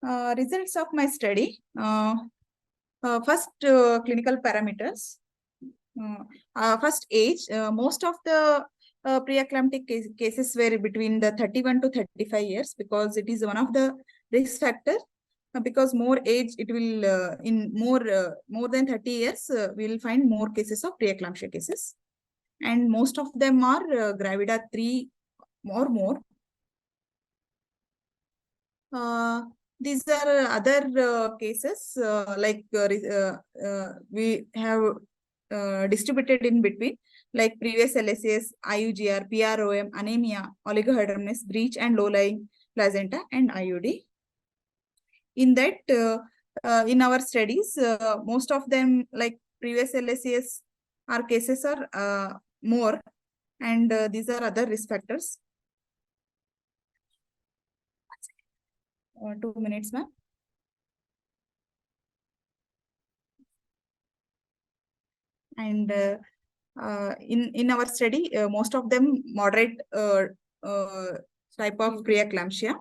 Results of my study. First, clinical parameters. First, age. Most of the pre-eclamptic cases were between the 31 to 35 years because it is one of the risk factor. Because more age, it will in more than 30 years, we will find more cases of preeclampsia cases, and most of them are gravida 3 or more. These are other cases like we have distributed in between, like previous LSAs, IUGR, PROM, anemia, oligohydramnios, breach and low-lying placenta, and IUD. In that, in our studies, most of them, like previous LSAs, our cases are more, and these are other risk factors. 2 minutes, ma'am. And in our study, most of them moderate type of preeclampsia.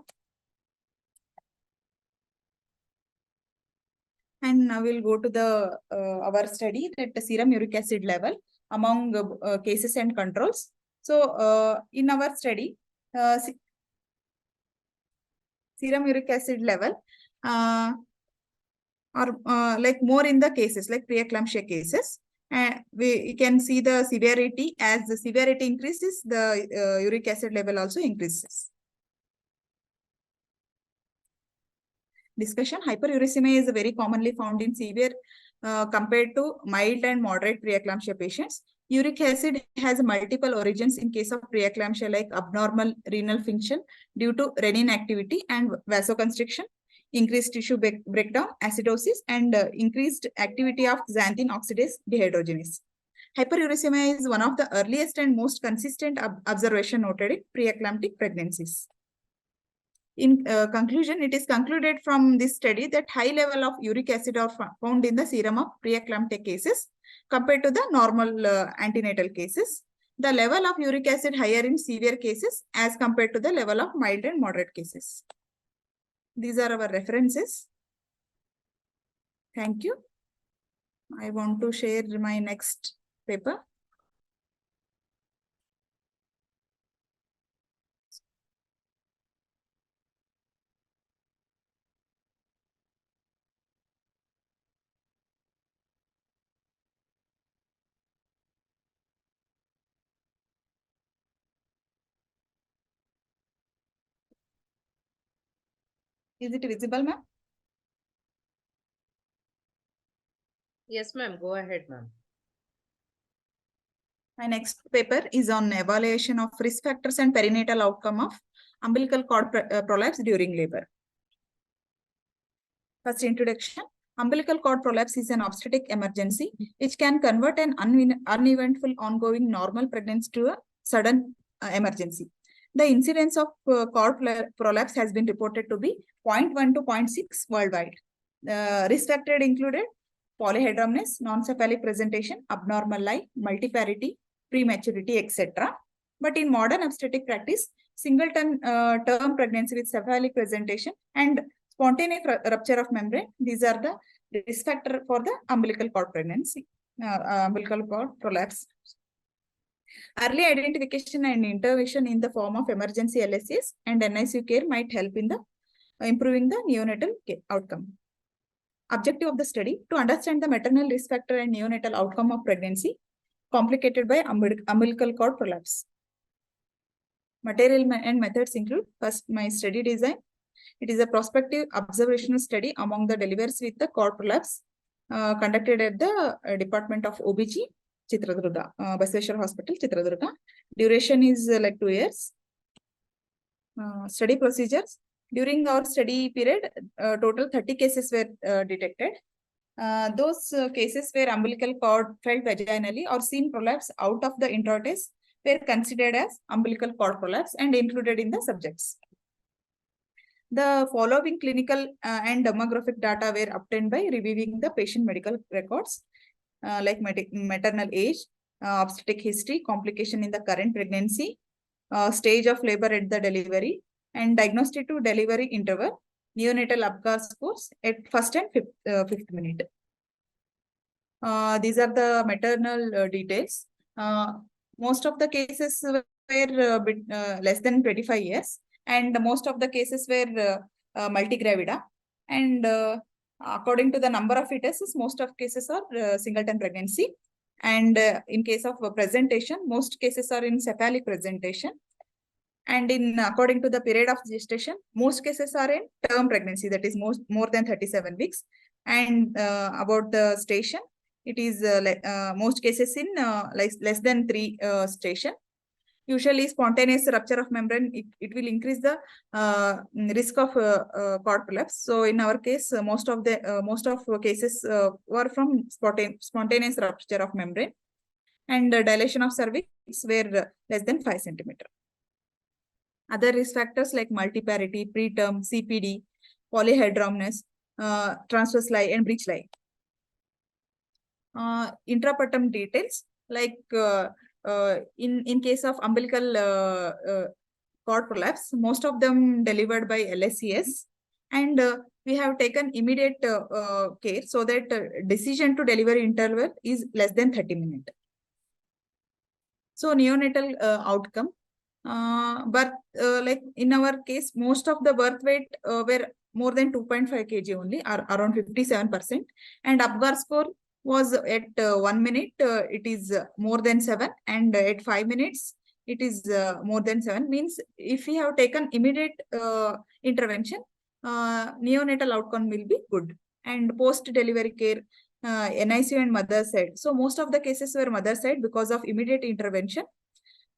And now we'll go to the our study that the serum uric acid level among cases and controls. So in our study, serum uric acid level are like more in the cases like preeclampsia cases. We can see the severity. As the severity increases, the uric acid level also increases. Discussion. Hyperuricemia is very commonly found in severe compared to mild and moderate preeclampsia patients. Uric acid has multiple origins in case of preeclampsia, like abnormal renal function due to renin activity and vasoconstriction, increased tissue breakdown, acidosis, and increased activity of xanthine oxidase dehydrogenase. Hyperuricemia is one of the earliest and most consistent observation noted in preeclamptic pregnancies. In conclusion, it is concluded from this study that high level of uric acid are found in the serum of preeclamptic cases compared to the normal antenatal cases. The level of uric acid higher in severe cases as compared to the level of mild and moderate cases. These are our references. Thank you. I want to share my next paper. Is it visible, ma'am? Yes, ma'am. Go ahead, ma'am. My next paper is on evaluation of risk factors and perinatal outcome of umbilical cord prolapse during labor. First introduction. Umbilical cord prolapse is an obstetric emergency which can convert an uneventful ongoing normal pregnancy to a sudden emergency. The incidence of cord prolapse has been reported to be 0.1 to 0.6 worldwide. Risk factors included polyhydramnios, non-cephalic presentation, abnormal lie, multiparity, prematurity, etc. But in modern obstetric practice, singleton term pregnancy with cephalic presentation and spontaneous rupture of membrane, these are the risk factor for the umbilical cord pregnancy, umbilical cord prolapse. Early identification and intervention in the form of emergency LSAs and NICU care might help in the improving the neonatal outcome. Objective of the study: to understand the maternal risk factor and neonatal outcome of pregnancy complicated by umbilical cord prolapse. Material and methods include: first, my study design. It is a prospective observational study among the deliverers with the cord prolapse conducted at the Department of OBG, Chitradurga, Basveshwar Hospital, Chitradurga. Duration is like 2 years. Study procedures. During our study period, total 30 cases were detected. Those cases where umbilical cord felt vaginally or seen prolapse out of the introitus were considered as umbilical cord prolapse and included in the subjects. The following clinical and demographic data were obtained by reviewing the patient medical records, like maternal age, obstetric history, complication in the current pregnancy, stage of labor at the delivery, and diagnostic to delivery interval, neonatal Apgar scores at first and fifth minute. These are the maternal details. Most of the cases were less than 25 years, and most of the cases were multigravida. And according to the number of fetuses, most of cases are singleton pregnancy. And in case of presentation, most cases are in cephalic presentation. And according to the period of gestation, most cases are in term pregnancy, that is more than 37 weeks. And about the station, it is most cases in less than 3 station. Usually spontaneous rupture of membrane, it will increase the risk of cord prolapse. So in our case, most of cases were from spontaneous rupture of membrane, and dilation of cervix were less than 5 centimeter. Other risk factors like multiparity, preterm, CPD, polyhydramnios, transverse lie, and breech lie. Intrapartum details, like in case of umbilical cord prolapse, most of them delivered by LSCS, and we have taken immediate care so that decision to delivery interval is less than 30 minutes. So neonatal outcome, birth, like in our case, most of the birth weight were more than 2.5 kg only, or around 57%, and Apgar score was at 1 minute, it is more than 7, and at 5 minutes, it is more than 7. Means if we have taken immediate intervention, neonatal outcome will be good. And post-delivery care, NICU and mother side. So most of the cases were mother side because of immediate intervention.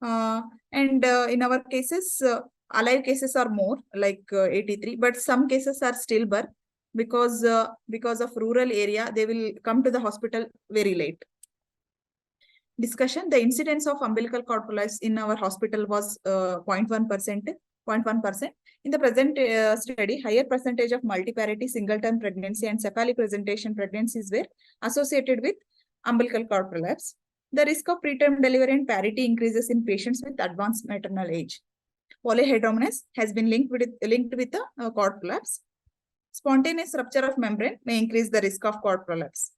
And in our cases, alive cases are more, like 83, but some cases are stillbirth. Because of rural area, they will come to the hospital very late. Discussion: the incidence of umbilical cord prolapse in our hospital was 0.1%. In the present study, higher percentage of multiparity, singleton pregnancy, and cephalic presentation pregnancies were associated with umbilical cord prolapse. The risk of preterm delivery and parity increases in patients with advanced maternal age. Polyhydramnios has been linked with the cord prolapse. Spontaneous rupture of membrane may increase the risk of cord prolapse.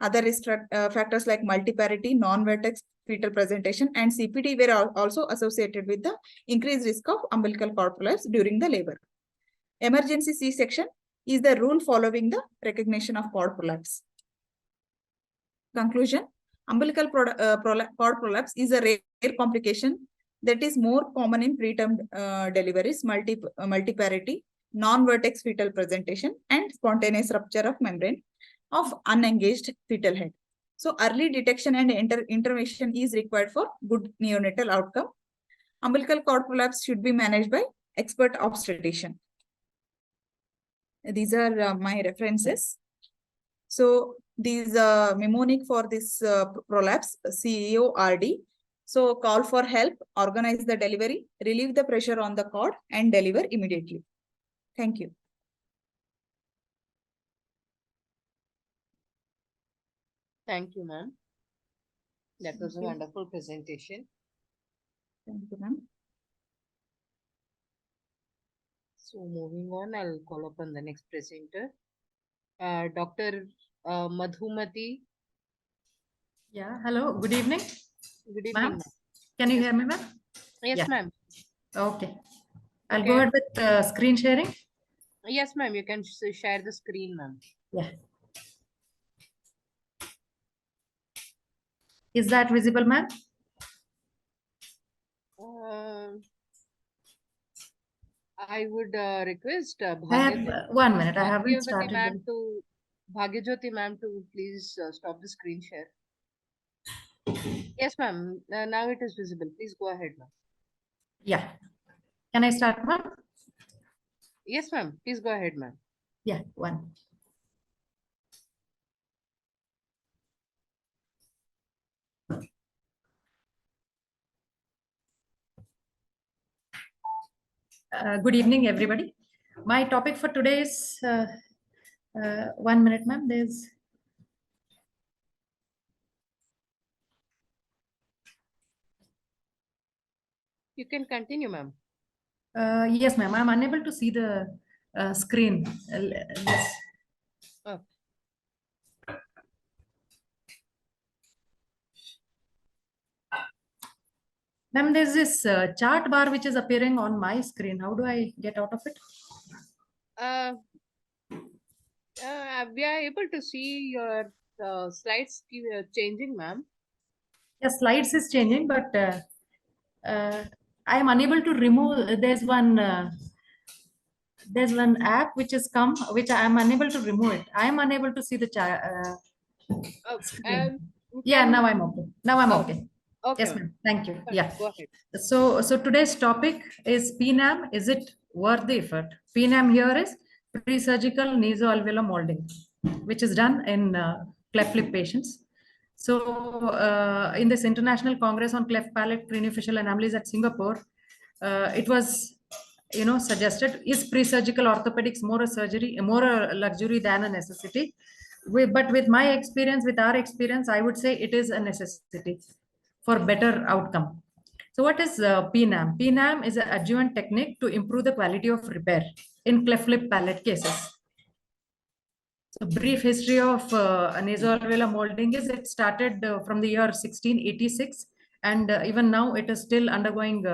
Other risk factors like multiparity, non-vertex fetal presentation, and CPD were also associated with the increased risk of umbilical cord prolapse during the labor. Emergency C-section is the rule following the recognition of cord prolapse. Conclusion: umbilical cord prolapse is a rare complication that is more common in preterm deliveries, multiparity, non-vertex fetal presentation, and spontaneous rupture of membrane of unengaged fetal head. So early detection and intervention is required for good neonatal outcome. Umbilical cord prolapse should be managed by expert obstetrician. These are my references. So these mnemonic for this prolapse, CEORD. So call for help, organize the delivery, relieve the pressure on the cord, and deliver immediately. Thank you. Thank you, ma'am. That was a wonderful presentation. Thank you, ma'am. So moving on, I'll call upon the next presenter, Dr. Madhumati. Yeah, hello, good evening. Good evening, Ma'am, ma'am. can you hear me, ma'am? Yes, Yeah. ma'am. Okay. I'll Okay. go ahead with screen sharing. Yes, ma'am. You can share the screen, ma'am. Yeah. Is that visible, ma'am? I would request I have 1 minute. I haven't started. Bhagyajyoti ma'am to please stop the screen share. Yes, ma'am. Now it is visible. Please go ahead, ma'am. Yeah. Can I start, ma'am? Yes, ma'am. Please go ahead, ma'am. Yeah, 1. Good evening, everybody. My topic for today is 1 minute, ma'am. You can continue, ma'am. Yes, ma'am. I'm unable to see the screen. Yes. Oh. Ma'am, there's this chart bar which is appearing on my screen. How do I get out of it? We are able to see your slides changing, ma'am. Yeah, slides is changing, but I am unable to remove. There's one app which has come, which I am unable to remove it. I am unable to see the chart. Yeah, now I'm okay. Now I'm okay. Okay, Yes, ma'am. Thank you. Yeah. Go ahead. So today's topic is PNAM. Is it worth the effort? PNAM here is pre-surgical nasoalveolar molding, which is done in cleft lip patients. So in this International Congress on Cleft Palate Craniofacial Anomalies at Singapore, it was suggested, is pre-surgical orthopedics more a luxury than a necessity? But with my experience, with our experience, I would say it is a necessity for better outcome. So what is PNAM? PNAM is an adjuvant technique to improve the quality of repair in cleft lip palate cases. So brief history of nasoalveolar molding is it started from the year 1686, and even now it is still undergoing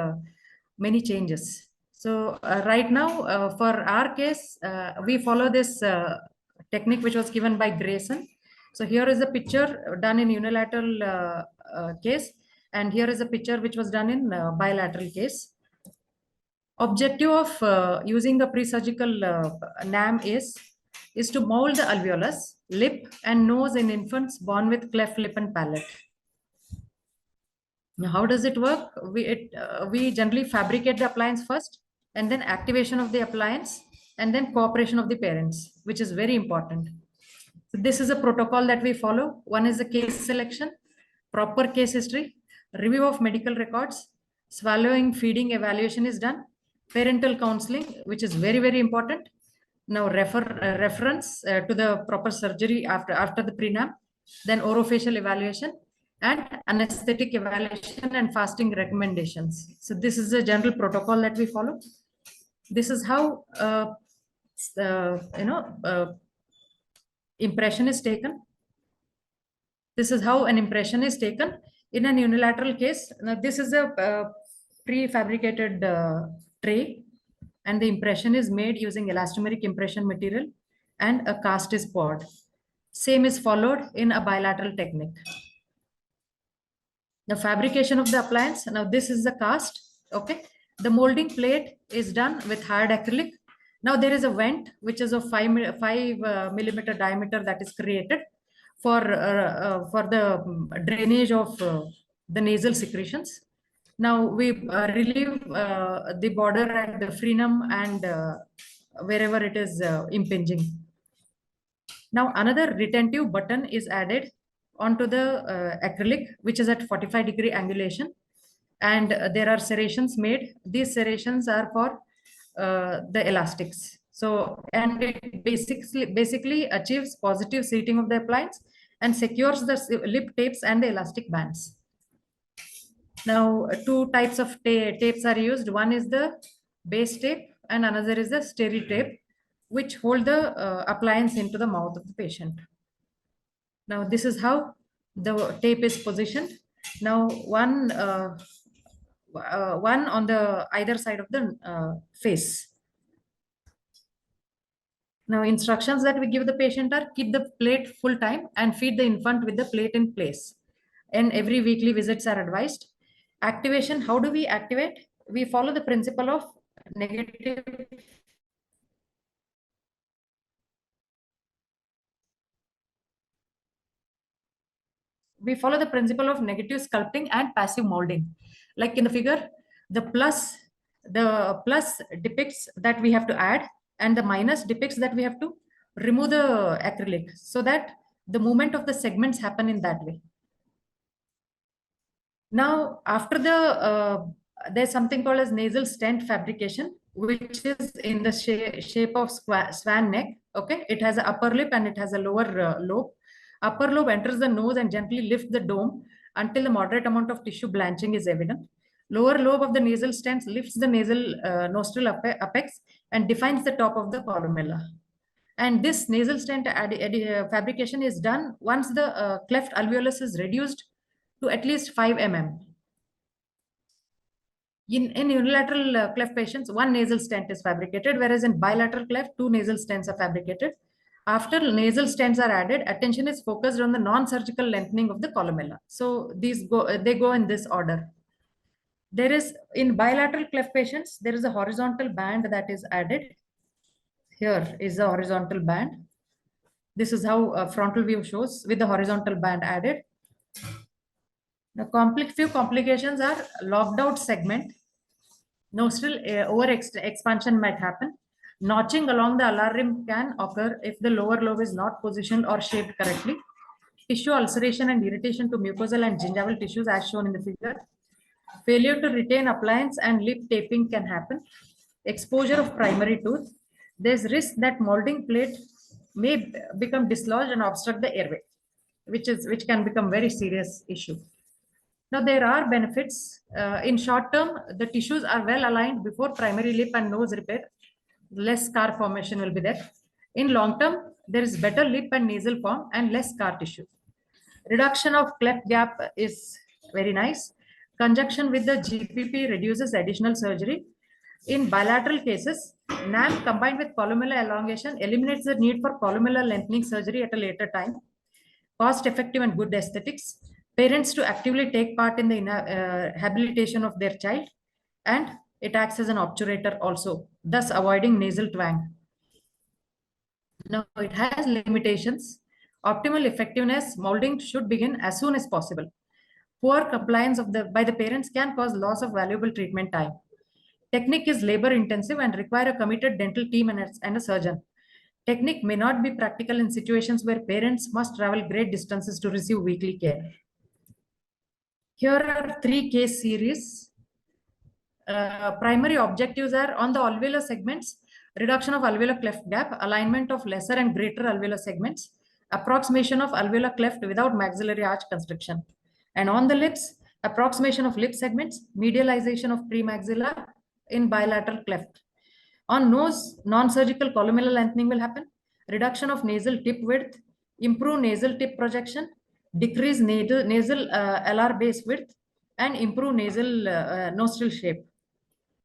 many changes. So right now, for our case, we follow this technique which was given by Grayson. So here is a picture done in unilateral case, and here is a picture which was done in bilateral case. Objective of using a pre-surgical NAM is to mold the alveolus, lip, and nose in infants born with cleft lip and palate. Now, how does it work? We generally fabricate the appliance first, and then activation of the appliance, and then cooperation of the parents, which is very important. So this is a protocol that we follow. One is the case selection, proper case history, review of medical records, swallowing, feeding evaluation is done, parental counseling, which is very, very important. Now reference to the proper surgery after the prenup, then orofacial evaluation, and anesthetic evaluation and fasting recommendations. So this is the general protocol that we follow. This is how impression is taken. This is how an impression is taken in an unilateral case. Now this is a prefabricated tray, and the impression is made using elastomeric impression material, and a cast is poured. Same is followed in a bilateral technique. The fabrication of the appliance. Now this is the cast. Okay. The molding plate is done with hard acrylic. Now there is a vent which is of 5 millimeter diameter that is created for the drainage of the nasal secretions. Now we relieve the border at the frenum and wherever it is impinging. Now another retentive button is added onto the acrylic, which is at 45-degree angulation, and there are serrations made. These serrations are for the elastics. So, and it basically achieves positive seating of the appliance and secures the lip tapes and the elastic bands. Now, two types of tapes are used. One is the base tape and another is the stereo tape, which hold the appliance into the mouth of the patient. Now, this is how the tape is positioned. Now, one on the either side of the face. Now, instructions that we give the patient are keep the plate full time and feed the infant with the plate in place. And every weekly visits are advised. Activation, how do we activate? We follow the principle of negative negative sculpting and passive molding. Like in the figure, the plus depicts that we have to add, and the minus depicts that we have to remove the acrylic, so that the movement of the segments happen in that way. Now, after the there's something called as nasal stent fabrication. which is in the shape of swan neck. Okay, it has an upper lip and it has a lower lobe. Upper lobe enters the nose and gently lifts the dome until the moderate amount of tissue blanching is evident. Lower lobe of the nasal stents lifts the nasal nostril apex and defines the top of the columella. And this nasal stent fabrication is done once the cleft alveolus is reduced to at least 5 mm. In unilateral cleft patients, one nasal stent is fabricated, whereas in bilateral cleft, 2 nasal stents are fabricated. After nasal stents are added, attention is focused on the non-surgical lengthening of the columella. So these they go in this order. There is, in bilateral cleft patients, there is a horizontal band that is added. Here is the horizontal band. This is how a frontal view shows with the horizontal band added. The few complications are locked out segment. Nostril over expansion might happen. Notching along the alar rim can occur if the lower lobe is not positioned or shaped correctly. Tissue ulceration and irritation to mucosal and gingival tissues as shown in the figure. Failure to retain appliance and lip taping can happen. Exposure of primary tooth. There's risk that molding plate may become dislodged and obstruct the airway, which can become very serious issue. Now, there are benefits. In short term, the tissues are well aligned before primary lip and nose repair. Less scar formation will be there. In long term, there is better lip and nasal form and less scar tissue. Reduction of cleft gap is very nice. Conjunction with the GPP reduces additional surgery. In bilateral cases, NAM combined with columellar elongation eliminates the need for columellar lengthening surgery at a later time. Cost-effective and good aesthetics. Parents to actively take part in the habilitation of their child, and it acts as an obturator also, thus avoiding nasal twang. Now, it has limitations. Optimal effectiveness, molding should begin as soon as possible. Poor compliance by the parents can cause loss of valuable treatment time. Technique is labor intensive and require a committed dental team and a surgeon. Technique may not be practical in situations where parents must travel great distances to receive weekly care. Here are 3 case series. Primary objectives are on the alveolar segments, reduction of alveolar cleft gap, alignment of lesser and greater alveolar segments, approximation of alveolar cleft without maxillary arch constriction. And on the lips, approximation of lip segments, medialization of premaxilla in bilateral cleft. On nose, non-surgical columellar lengthening will happen, reduction of nasal tip width, improve nasal tip projection, decrease nasal LR base width, and improve nasal nostril shape.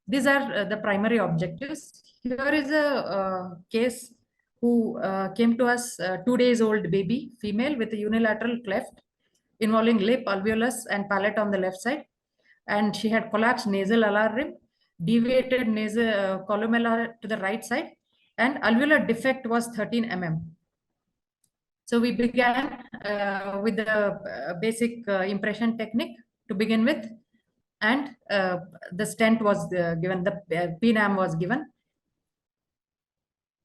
These are the primary objectives. Here is a case who came to us, 2 days old baby, female with a unilateral cleft involving lip, alveolus, and palate on the left side. And she had collapsed nasal alar rim, deviated nasal columella to the right side, and alveolar defect was 13 mm. So we began with the basic impression technique to begin with, and the stent was given, the PNAM was given.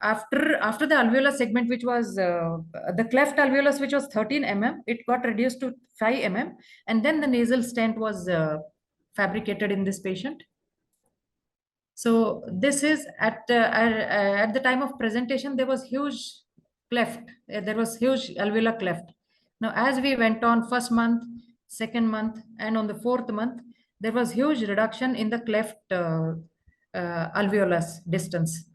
After the alveolar segment, which was the cleft alveolus, which was 13 mm, it got reduced to 5 mm, and then the nasal stent was fabricated in this patient. So this is at the time of presentation, there was huge cleft. There was huge alveolar cleft. Now, as we went on first month, second month, and on the 4th month, there was huge reduction in the cleft alveolus distance.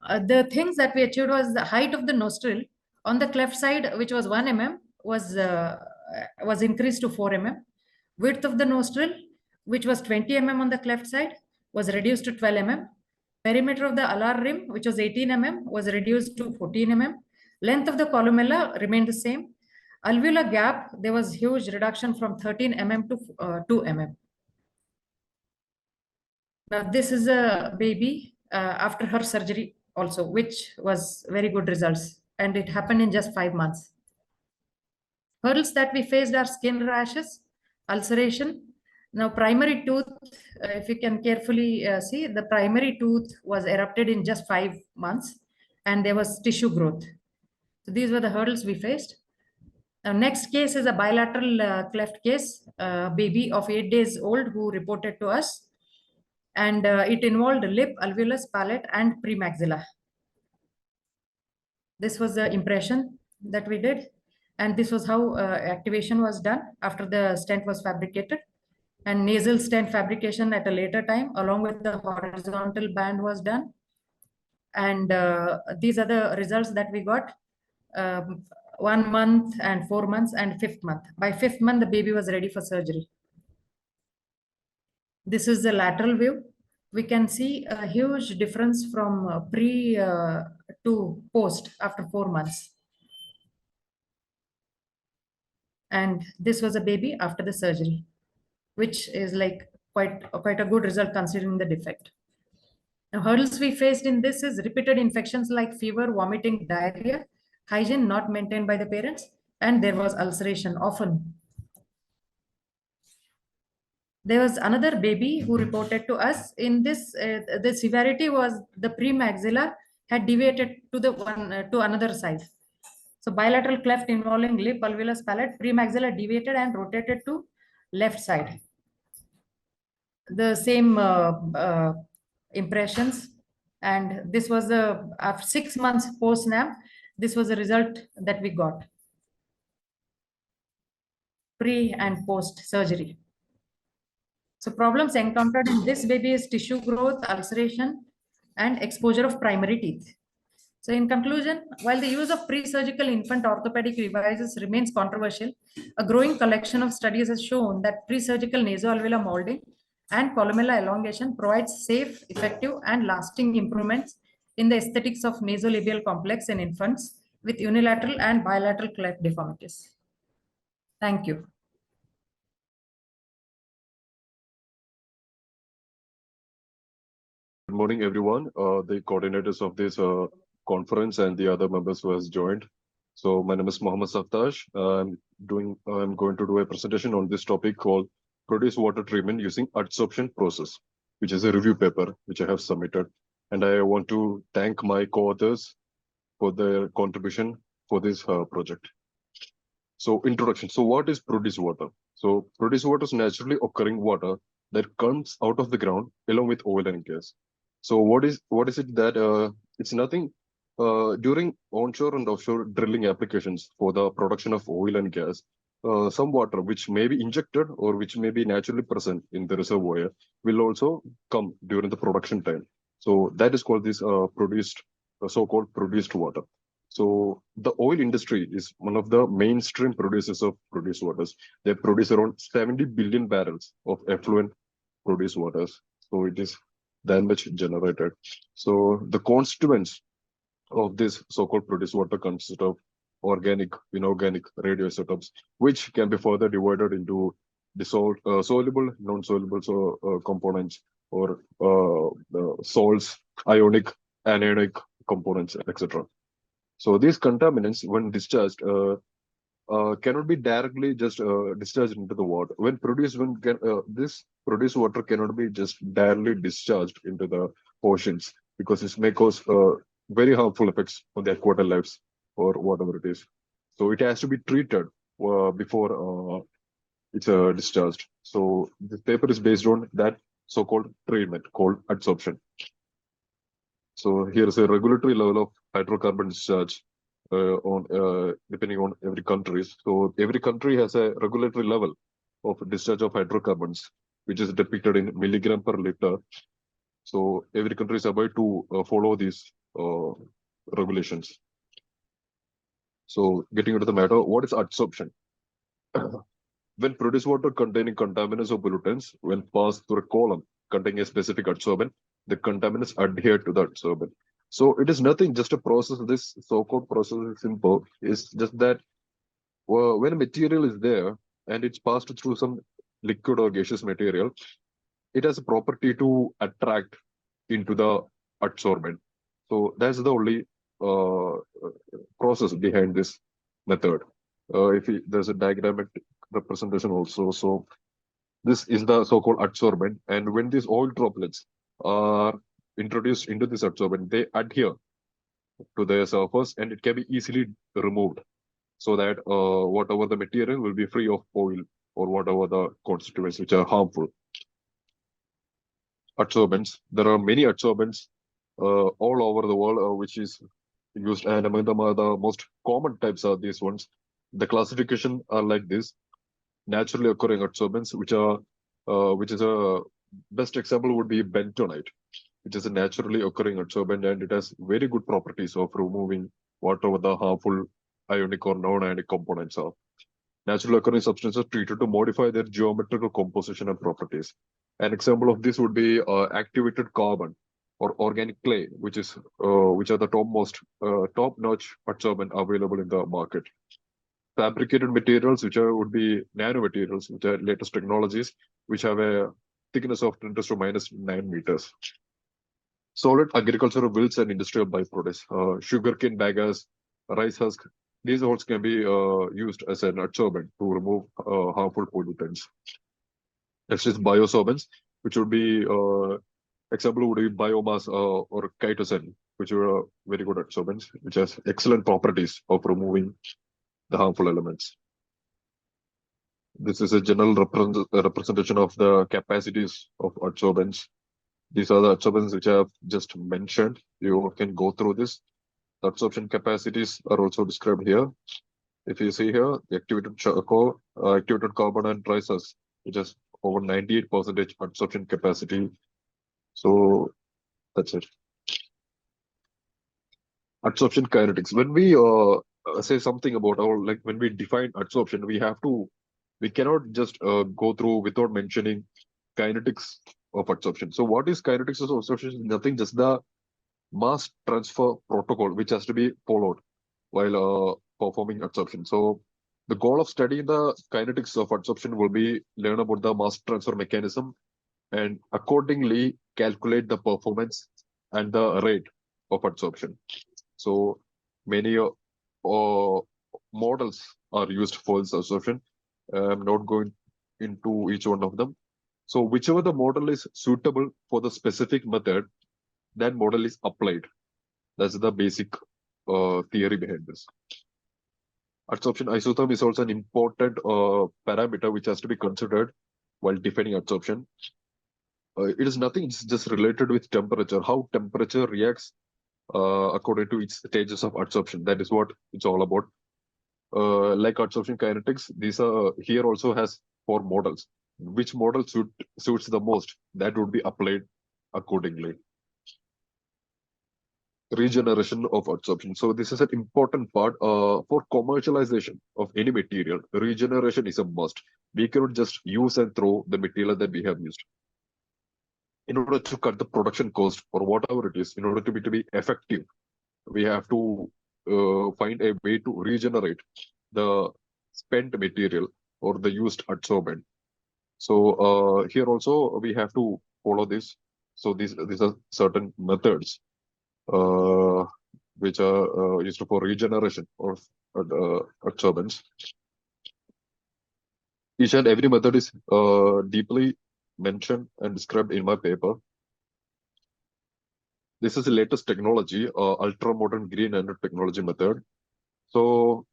The things that we achieved was the height of the nostril on the cleft side, which was 1 mm, was increased to 4 mm. Width of the nostril, which was 20 mm on the cleft side, was reduced to 12 mm. Perimeter of the alar rim, which was 18 mm, was reduced to 14 mm. Length of the columella remained the same. Alveolar gap, there was huge reduction from 13 mm to 2 mm. Now, this is a baby after her surgery also, which was very good results, and it happened in just 5 months. Hurdles that we faced are skin rashes, ulceration. Now, primary tooth, if you can carefully see, the primary tooth was erupted in just 5 months, and there was tissue growth. So these were the hurdles we faced. Now, next case is a bilateral cleft case, baby of 8 days old who reported to us. And it involved lip, alveolus, palate, and premaxilla. This was the impression that we did. And this was how activation was done after the stent was fabricated. And nasal stent fabrication at a later time, along with the horizontal band, was done. And these are the results that we got. 1 month and 4 months and 5th month. By 5th month, the baby was ready for surgery. This is the lateral view. We can see a huge difference from pre to post after 4 months. And this was a baby after the surgery, which is like quite a good result considering the defect. Now, hurdles we faced in this is repeated infections like fever, vomiting, diarrhea, hygiene not maintained by the parents, and there was ulceration often. There was another baby who reported to us. In this, the severity was the premaxilla had deviated to the to another side. So bilateral cleft involving lip, alveolus, palate, premaxilla deviated and rotated to left side. The same impressions, and this was after 6 months post NAM. This was the result that we got pre and post surgery. So problems encountered in this baby is tissue growth, ulceration, and exposure of primary teeth. So in conclusion, while the use of pre-surgical infant orthopedic devices remains controversial, a growing collection of studies has shown that pre-surgical nasoalveolar molding and columella elongation provides safe, effective, and lasting improvements in the aesthetics of nasolabial complex in infants with unilateral and bilateral cleft deformities. Thank you. Good morning, everyone. The coordinators of this conference and the other members who has joined. So my name is Mohammed Saftash. I'm going to do a presentation on this topic called Produce Water Treatment Using Adsorption Process, which is a review paper which I have submitted. And I want to thank my co-authors for their contribution for this project. So introduction. So what is produced water? So produced water is naturally occurring water that comes out of the ground along with oil and gas. So what is it that it's nothing during onshore and offshore drilling applications for the production of oil and gas, some water which may be injected or which may be naturally present in the reservoir will also come during the production time. So that is called this so-called produced water. So the oil industry is one of the mainstream producers of produced waters. They produce around 70 billion barrels of effluent produced waters. So it is that much generated. So the constituents of this so-called produced water consist of organic, inorganic radioisotopes, which can be further divided into dissolved, soluble, non-soluble components, or salts, ionic, anionic components, etc. So these contaminants, when discharged, cannot be directly just discharged into the water. When produced, this produced water cannot be just directly discharged into the oceans because it may cause very harmful effects on the aquatic lives or whatever it is. So it has to be treated before it's discharged. So this paper is based on that so-called treatment called adsorption. So here is a regulatory level of hydrocarbon discharge depending on every country. So every country has a regulatory level of discharge of hydrocarbons, which is depicted in milligram per liter. So every country is about to follow these regulations. So getting into the matter, what is adsorption? When produced water containing contaminants or pollutants, when passed through a column containing a specific adsorbent, the contaminants adhere to the adsorbent. So it is nothing, just a process. This so-called process is simple. It's just that when a material is there and it's passed through some liquid or gaseous material, it has a property to attract into the adsorbent. So that's the only process behind this method. There's a diagrammatic representation also. So this is the so-called adsorbent, and when these oil droplets are introduced into this adsorbent, they adhere to the surface and it can be easily removed so that whatever the material will be free of oil or whatever the constituents which are harmful. adsorbents. There are many adsorbents all over the world which is used, and among them are the most common types are these ones. The classification are like this: naturally occurring adsorbents, which is a best example would be bentonite, which is a naturally occurring adsorbent, and it has very good properties of removing whatever the harmful ionic or non-ionic components are. Naturally occurring substances treated to modify their geometrical composition and properties. An example of this would be activated carbon or organic clay, which are the top-notch adsorbent available in the market. Fabricated materials, would be nanomaterials, which are latest technologies, which have a thickness of 10 to minus 9 meters. Solid agricultural wills and industrial byproducts, sugarcane bagasse, rice husk, these also can be used as an adsorbent to remove harmful pollutants. Next is biosorbents, which would be example would be biomass or chitosan, which are very good adsorbents, which has excellent properties of removing the harmful elements. This is a general representation of the capacities of adsorbents. These are the adsorbents which I have just mentioned. You can go through this. The adsorption capacities are also described here. If you see here, the activated charcoal, activated carbon and rice husk, which has over 98% adsorption capacity. So that's it. Adsorption kinetics. When we say something about when we define adsorption, we cannot just go through without mentioning kinetics of adsorption. So what is kinetics of adsorption? Nothing, just the mass transfer protocol which has to be followed while performing adsorption. So the goal of studying the kinetics of adsorption will be learn about the mass transfer mechanism and accordingly calculate the performance and the rate of adsorption. So many models are used for this adsorption. I'm not going into each one of them. So whichever the model is suitable for the specific method, that model is applied. That's the basic theory behind this. Adsorption isotherm is also an important parameter which has to be considered while defining adsorption. It is nothing, it's just related with temperature, how temperature reacts according to its stages of adsorption. That is what it's all about. Like adsorption kinetics, these are here also has 4 models. Which model suits the most, that would be applied accordingly. Regeneration of adsorption. So this is an important part for commercialization of any material. Regeneration is a must. We cannot just use and throw the material that we have used. In order to cut the production cost or whatever it is, in order to be effective, we have to find a way to regenerate the spent material or the used adsorbent. So here also we have to follow this. So these are certain methods which are used for regeneration of adsorbents. Each and every method is deeply mentioned and described in my paper. This is the latest technology, ultra-modern green nanotechnology method. So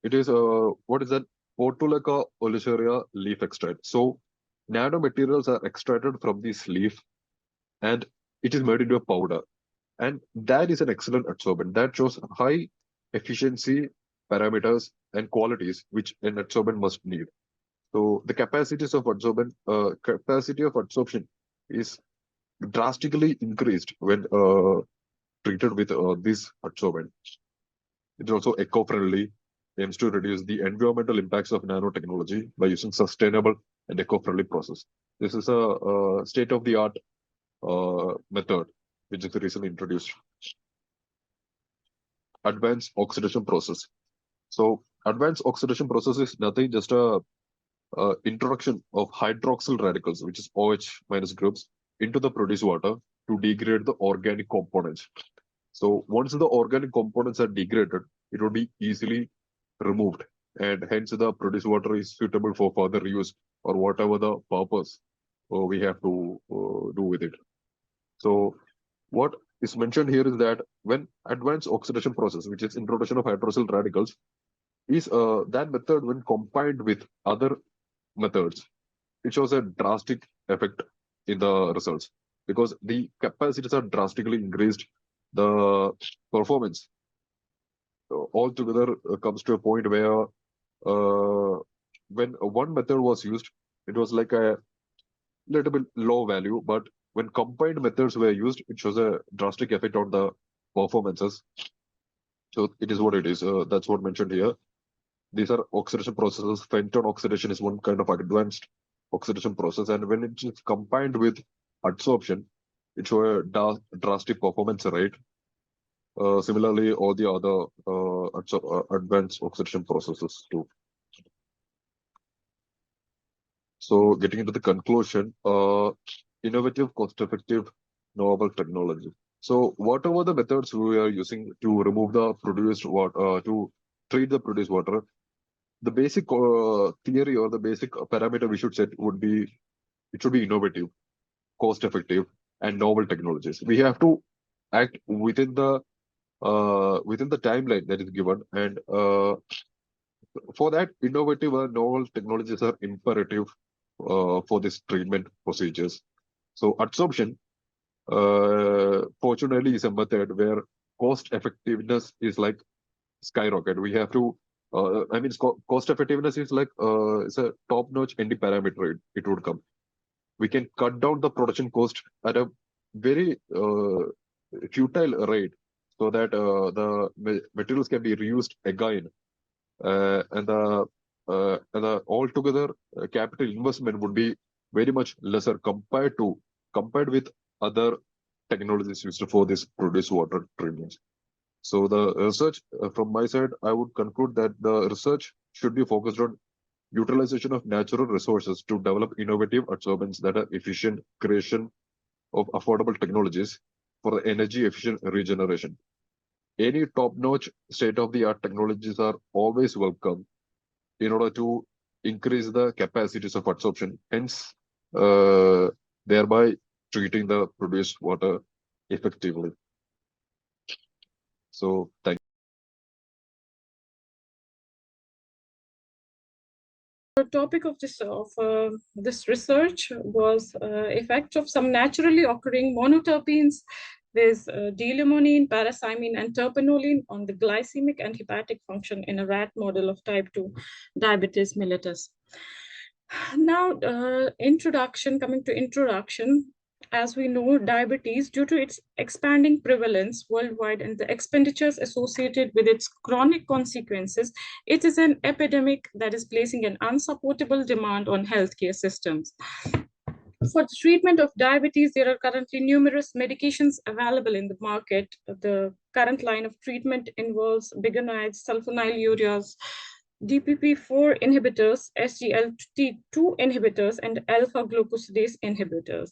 it is what is that? Portulaca olicerea leaf extract. So nanomaterials are extracted from this leaf and it is made into a powder. And that is an excellent adsorbent. That shows high efficiency parameters and qualities which an adsorbent must need. So the capacities of adsorbent, capacity of adsorption is drastically increased when treated with this adsorbent. It is also eco-friendly, aims to reduce the environmental impacts of nanotechnology by using sustainable and eco-friendly process. This is a state-of-the-art method which is recently introduced. Advanced oxidation process. So advanced oxidation process is nothing, just a introduction of hydroxyl radicals, which is OH minus groups, into the produced water to degrade the organic components. So once the organic components are degraded, it will be easily removed, and hence the produced water is suitable for further use or whatever the purpose we have to do with it. So what is mentioned here is that when advanced oxidation process, which is introduction of hydroxyl radicals, is that method when combined with other methods, it shows a drastic effect in the results. because the capacities are drastically increased. The performance altogether comes to a point where when one method was used, it was like a little bit low value, but when combined methods were used, it shows a drastic effect on the performances. So it is what it is. That's what mentioned here. These are oxidation processes. Fenton oxidation is one kind of advanced oxidation process, and when it is combined with adsorption, it shows a drastic performance rate. Similarly, all the other advanced oxidation processes too. So getting into the conclusion, innovative, cost-effective, novel technology. So whatever the methods we are using to remove the produced water, to treat the produced water, the basic theory or the basic parameter we should set would be, it should be innovative, cost-effective, and novel technologies. We have to act within the timeline that is given, and for that, innovative and novel technologies are imperative for this treatment procedures. So adsorption, fortunately, is a method where cost effectiveness is like skyrocket. We have to, cost effectiveness is like it's a top-notch any parameter it would come. We can cut down the production cost at a very futile rate, so that the materials can be reused again, and the altogether capital investment would be very much lesser compared with other technologies used for this produced water treatment. So the research from my side, I would conclude that the research should be focused on utilization of natural resources to develop innovative adsorbents that are efficient, creation of affordable technologies for the energy efficient regeneration. Any top-notch state-of-the-art technologies are always welcome in order to increase the capacities of adsorption, hence thereby treating the produced water effectively. So thank you. The topic of this research was effect of some naturally occurring monoterpenes. There's D-limonene, parathymine, and terpenoline on the glycemic and hepatic function in a rat model of type 2 diabetes mellitus. Now, coming to introduction. As we know, diabetes, due to its expanding prevalence worldwide and the expenditures associated with its chronic consequences, it is an epidemic that is placing an unsupportable demand on healthcare systems. For the treatment of diabetes, there are currently numerous medications available in the market. The current line of treatment involves bigonides, sulfonylureas, DPP-4 inhibitors, SGLT2 inhibitors, and alpha-glucosidase inhibitors.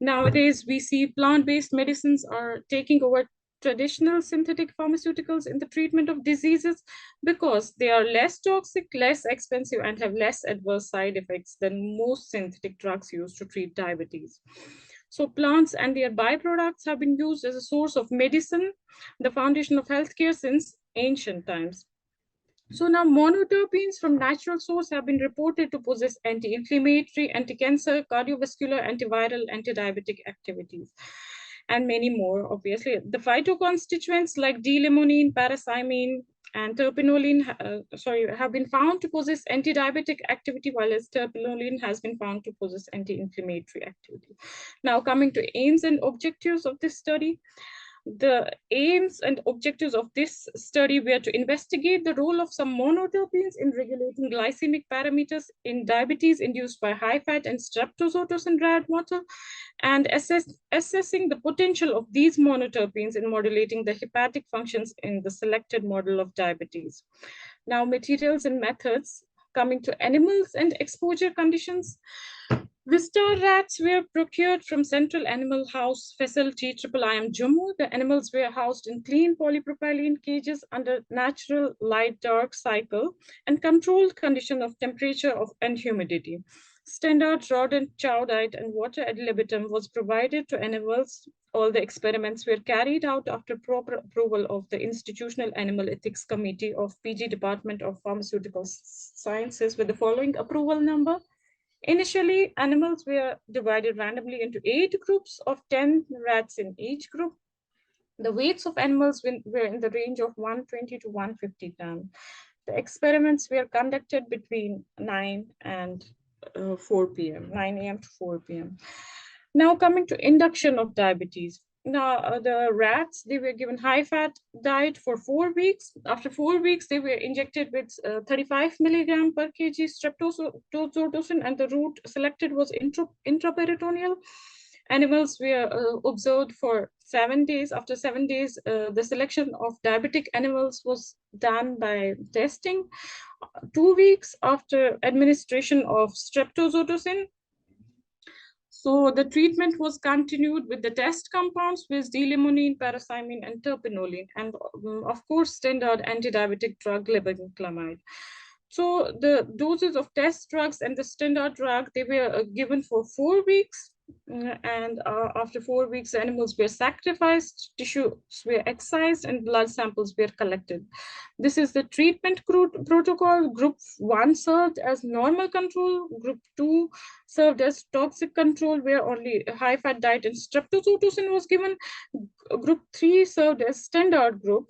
Nowadays, we see plant-based medicines are taking over traditional synthetic pharmaceuticals in the treatment of diseases because they are less toxic, less expensive, and have less adverse side effects than most synthetic drugs used to treat diabetes. So plants and their byproducts have been used as a source of medicine, the foundation of healthcare since ancient times. So now monoterpenes from natural source have been reported to possess anti-inflammatory, anti-cancer, cardiovascular, antiviral, anti-diabetic activities, and many more, obviously. The phytoconstituents like D-limonene, parathymine, and terpenoline have been found to possess anti-diabetic activity, while terpenoline has been found to possess anti-inflammatory activity. Now coming to aims and objectives of this study. The aims and objectives of this study were to investigate the role of some monoterpenes in regulating glycemic parameters in diabetes induced by high fat and streptozotocin in rat water, and assessing the potential of these monoterpenes in modulating the hepatic functions in the selected model of diabetes. Now, materials and methods. Coming to animals and exposure conditions. Vistar rats were procured from Central Animal House Facility IIIM Jammu. The animals were housed in clean polypropylene cages under natural light-dark cycle and controlled condition of temperature and humidity. Standard rodent chow diet and water ad libitum was provided to animals. All the experiments were carried out after proper approval of the Institutional Animal Ethics Committee of PG Department of Pharmaceutical Sciences with the following approval number Initially, animals were divided randomly into 8 groups of 10 rats in each group. The weights of animals were in the range of 120 to 150 tons. The experiments were conducted between 9 and 4 p.m., 9 a.m. to 4 p.m. Now coming to induction of diabetes. Now the rats, they were given high-fat diet for 4 weeks. After 4 weeks, they were injected with 35 milligram per kg streptozotocin, and the route selected was intraperitoneal. Animals were observed for 7 days. After 7 days, the selection of diabetic animals was done by testing. 2 weeks after administration of streptozotocin, so the treatment was continued with the test compounds with d-limonene, parathymine, and terpinolene, and of course, standard anti-diabetic drug leberclamide. So the doses of test drugs and the standard drug, they were given for 4 weeks. And after 4 weeks, the animals were sacrificed, tissues were excised, and blood samples were collected. This is the treatment protocol. Group 1 served as normal control. Group 2 served as toxic control, where only high-fat diet and streptozotocin was given. Group 3 served as standard group.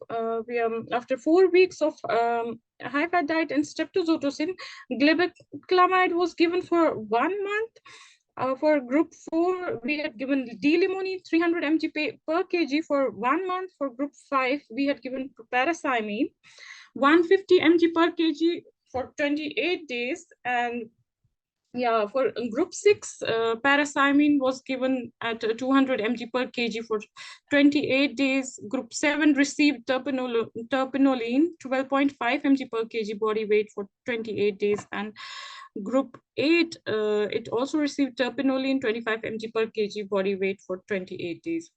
After 4 weeks of high-fat diet and streptozotocin, glebeclamide was given for 1 month. For group 4, we had given d-limonene 300 mg per kg for 1 month. For group 5, we had given parathymine 150 mg per kg for 28 days. And yeah, for group 6, parathymine was given at 200 mg per kg for 28 days. Group 7 received terpinolene 12.5 mg per kg body weight for 28 days. And group 8, it also received terpinolene 25 mg per kg body weight for 28 days.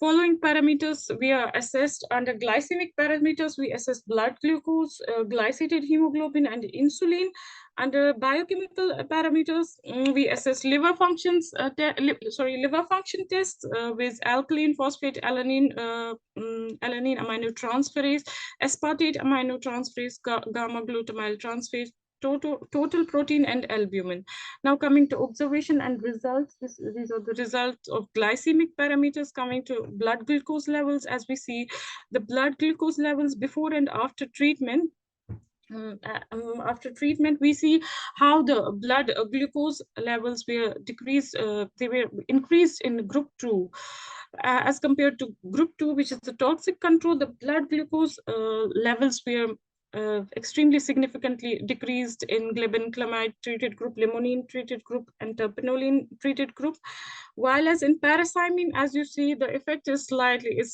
Following parameters, we are assessed under glycemic parameters. We assess blood glucose, glycated hemoglobin, and insulin. Under biochemical parameters, we assess liver function tests with alkaline phosphatase, alanine aminotransferase, aspartate aminotransferase, gamma glutamyl transferase, total protein, and albumin. Now coming to observation and results, these are the results of glycemic parameters. Coming to blood glucose levels, as we see the blood glucose levels before and after treatment. After treatment, we see how the blood glucose levels were decreased. They were increased in group 2. As compared to group 2, which is the toxic control, the blood glucose levels were extremely significantly decreased in glebeclamide treated group, limonene treated group, and terpinolene treated group. While as in parathymine, as you see, the effect is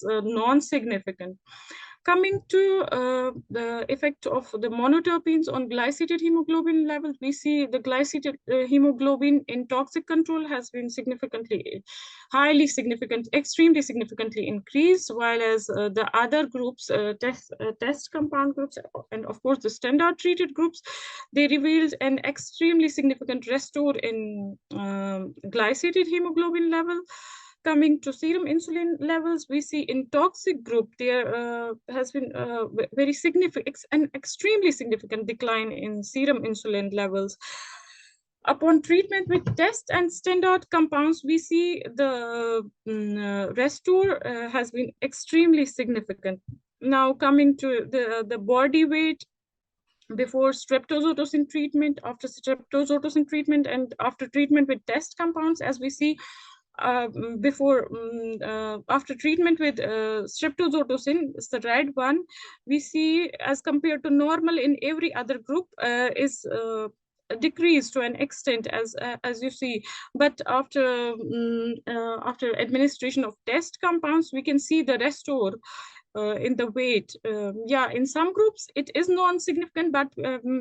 non-significant. Coming to the effect of the monoterpenes on glycated hemoglobin levels, we see the glycated hemoglobin in toxic control has been extremely significantly increased, while as the other groups, test compound groups, and of course the standard treated groups, they revealed an extremely significant restore in glycated hemoglobin level. Coming to serum insulin levels, we see in toxic group, there has been an extremely significant decline in serum insulin levels. Upon treatment with test and standard compounds, we see the restore has been extremely significant. Now coming to the body weight before streptozotocin treatment, after streptozotocin treatment, and after treatment with test compounds, as we see after treatment with streptozotocin, it's the red one, we see as compared to normal in every other group is decreased to an extent, as you see. But after administration of test compounds, we can see the restore in the weight. In some groups it is non-significant, but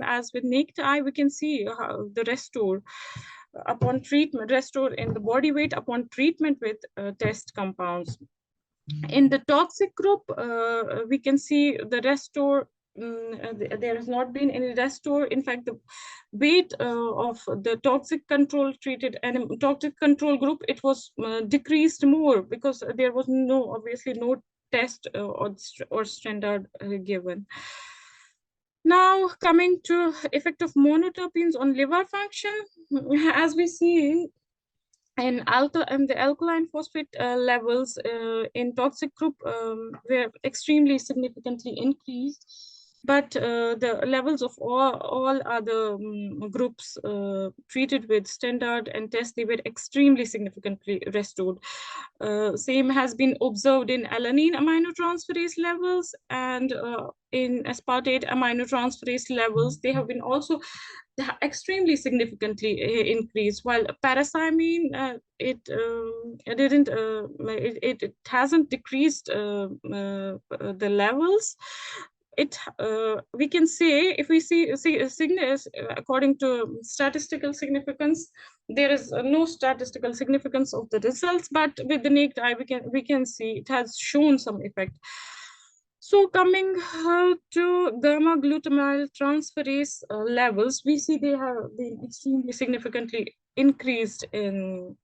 as with naked eye, we can see how the restore upon treatment, restore in the body weight upon treatment with test compounds. In the toxic group, we can see the restore. There has not been any restore. In fact, the weight of the toxic control group, it was decreased more, because there was no test or standard given. Now, coming to effect of monoterpenes on liver function, as we see in the alkaline phosphate levels in toxic group were extremely significantly increased, but the levels of all other groups treated with standard and test, they were extremely significantly restored. Same has been observed in alanine aminotransferase levels, and in aspartate aminotransferase levels, they have been also extremely significantly increased, while parathymine it hasn't decreased the levels. We can say, if we see according to statistical significance, there is no statistical significance of the results, but with the naked eye we can see it has shown some effect. So coming to gamma glutamyl transferase levels, we see they have been extremely significantly increased in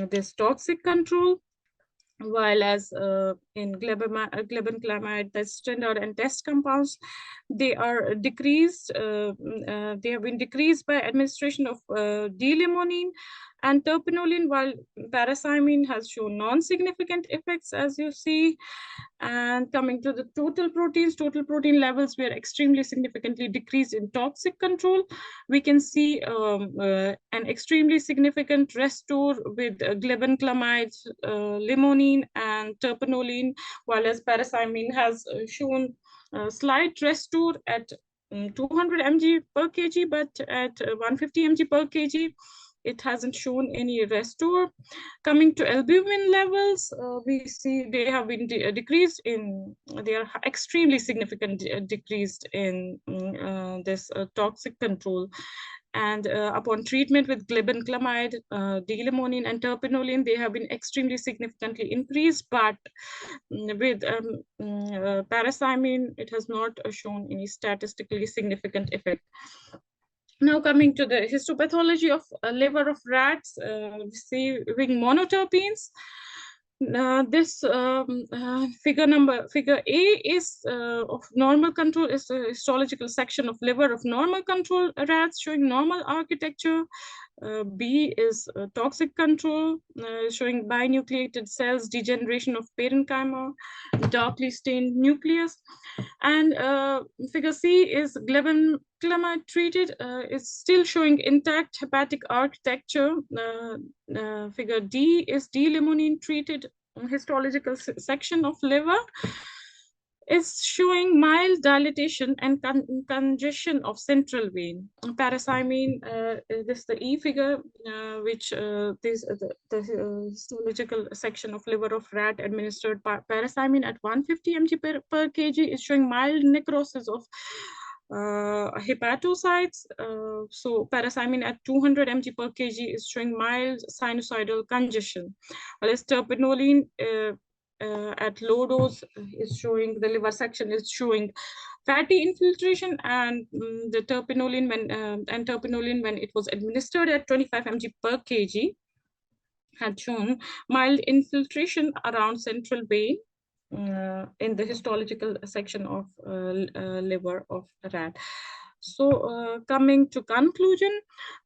this toxic control, while as in glebenclamide, the standard and test compounds, they are decreased. They have been decreased by administration of D-limonene and terpinolene, while parathymine has shown non-significant effects, as you see. And coming to the total protein levels were extremely significantly decreased in toxic control. We can see an extremely significant restore with glebenclamide, limonene, and terpinolene, while as parathymine has shown a slight restore at 200 mg per kg, but at 150 mg per kg, it hasn't shown any restore. Coming to albumin levels, we see they have been decreased in, they are extremely significant decreased in this toxic control. And upon treatment with glebenclamide, D-limonene, and terpinolene, they have been extremely significantly increased, but with parathymine, it has not shown any statistically significant effect. Now coming to the histopathology of liver of rats, receiving monoterpenes. This figure A is of normal control, is a histological section of liver of normal control rats showing normal architecture. B is toxic control, showing binucleated cells, degeneration of parenchyma, darkly stained nucleus. And figure C is glebenclamide treated, is still showing intact hepatic architecture. Figure D is D-limonene treated histological section of liver, is showing mild dilatation and congestion of central vein. Parathymine, this is the E figure, which this the histological section of liver of rat administered parathymine at 150 mg per kg is showing mild necrosis of hepatocytes. So parathymine at 200 mg per kg is showing mild sinusoidal congestion, whereas terpinolene at low dose is showing, the liver section is showing fatty infiltration, and the terpinolene when it was administered at 25 mg per kg had shown mild infiltration around central vein in the histological section of liver of rat. So coming to conclusion,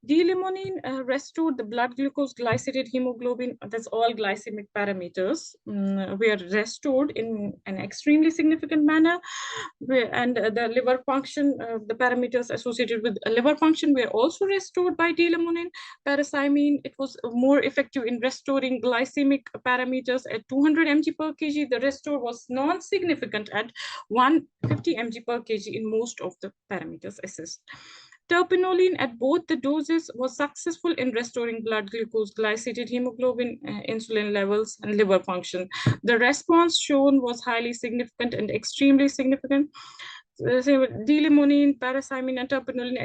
D-limonene restored the blood glucose, glycated hemoglobin, that's all glycemic parameters, were restored in an extremely significant manner. And the liver function, the parameters associated with liver function were also restored by D-limonene. Parathymine, it was more effective in restoring glycemic parameters at 200 mg per kg. The restore was non-significant at 150 mg per kg in most of the parameters assessed. Terpinolene at both the doses was successful in restoring blood glucose, glycated hemoglobin, insulin levels, and liver function. The response shown was highly significant and extremely significant. D-limonene, parathymine, and terpinolene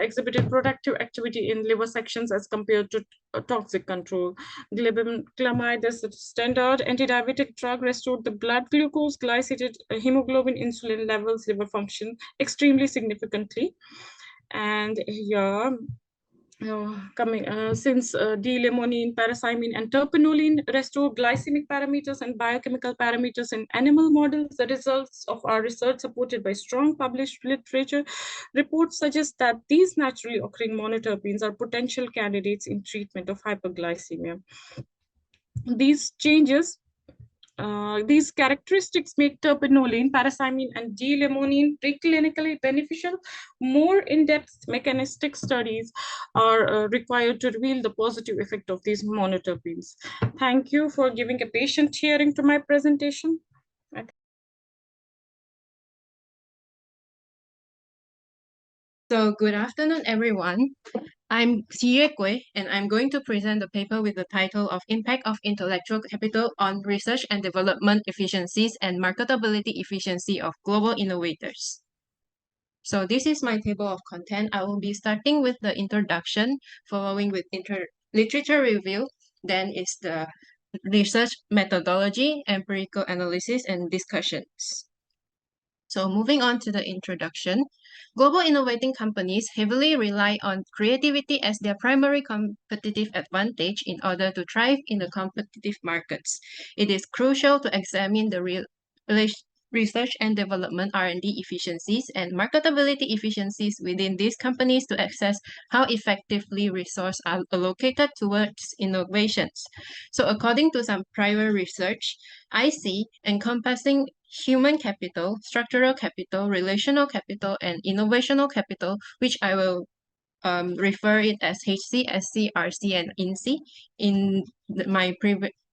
exhibited productive activity in liver sections as compared to toxic control. Glebenclamide, as a standard antidiabetic drug, restored the blood glucose, glycated hemoglobin, insulin levels, liver function extremely significantly. And here since D-limonene, parathymine, and terpenoline restore glycemic parameters and biochemical parameters in animal models. The results of our research, supported by strong published literature, reports suggest that these naturally occurring monoterpenes are potential candidates in treatment of hyperglycemia. These changes these characteristics make terpenoline, parathymine, and D-limonene preclinically beneficial. More in-depth mechanistic studies are required to reveal the positive effect of these monoterpenes. Thank you for giving a patient hearing to my presentation. So good afternoon, everyone. I'm Xie Gui, and I'm going to present the paper with the title of Impact of Intellectual Capital on Research and Development Efficiencies and Marketability Efficiency of Global Innovators. So this is my table of content. I will be starting with the introduction, following with literature review, then is the research methodology, empirical analysis, and discussions. So moving on to the introduction, global innovating companies heavily rely on creativity as their primary competitive advantage in order to thrive in the competitive markets. It is crucial to examine the research and development R&D efficiencies and marketability efficiencies within these companies to assess how effectively resources are allocated towards innovations. So according to some prior research, IC encompassing human capital, structural capital, relational capital, and innovational capital, which I will refer it as HC, SC, RC, and INC in my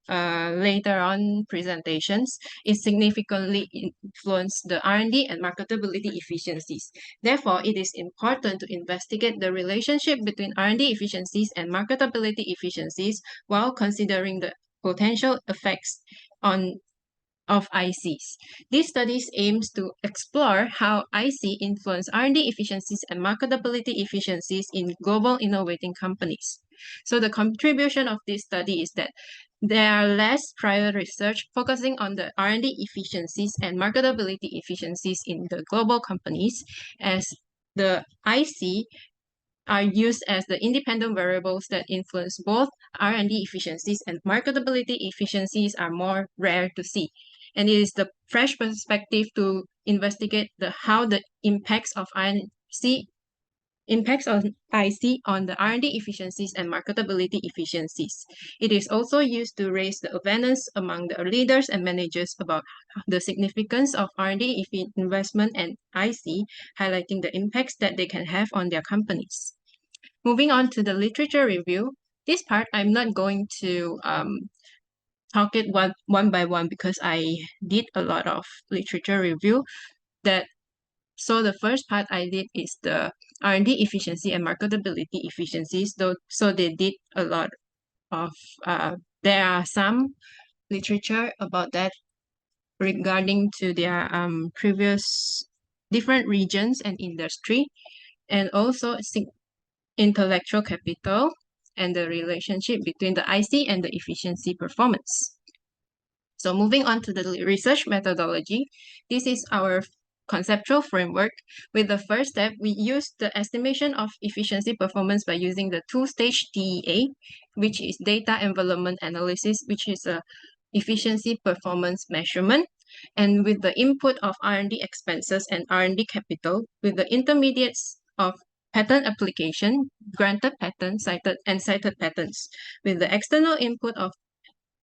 later on presentations, is significantly influence the R&D and marketability efficiencies. Therefore, it is important to investigate the relationship between R&D efficiencies and marketability efficiencies while considering the potential effects of ICs. These studies aims to explore how IC influence R&D efficiencies and marketability efficiencies in global innovating companies. So the contribution of this study is that there are less prior research focusing on the R&D efficiencies and marketability efficiencies in the global companies, as the IC are used as the independent variables that influence both R&D efficiencies and marketability efficiencies are more rare to see. And it is the fresh perspective to investigate how the impacts of IC on the R&D efficiencies and marketability efficiencies. It is also used to raise the awareness among the leaders and managers about the significance of R&D investment and IC, highlighting the impacts that they can have on their companies. Moving on to the literature review, this part I'm not going to talk it one by one because I did a lot of literature review. So the first part I did is the R&D efficiency and marketability efficiencies. So they did a lot of, there are some literature about that regarding to their previous different regions and industry, and also intellectual capital and the relationship between the IC and the efficiency performance. So moving on to the research methodology, this is our conceptual framework. With the first step, we use the estimation of efficiency performance by using the two-stage DEA, which is data envelopment analysis, which is a efficiency performance measurement. And with the input of R&D expenses and R&D capital, with the intermediates of patent application, granted patents, cited patents, with the external input of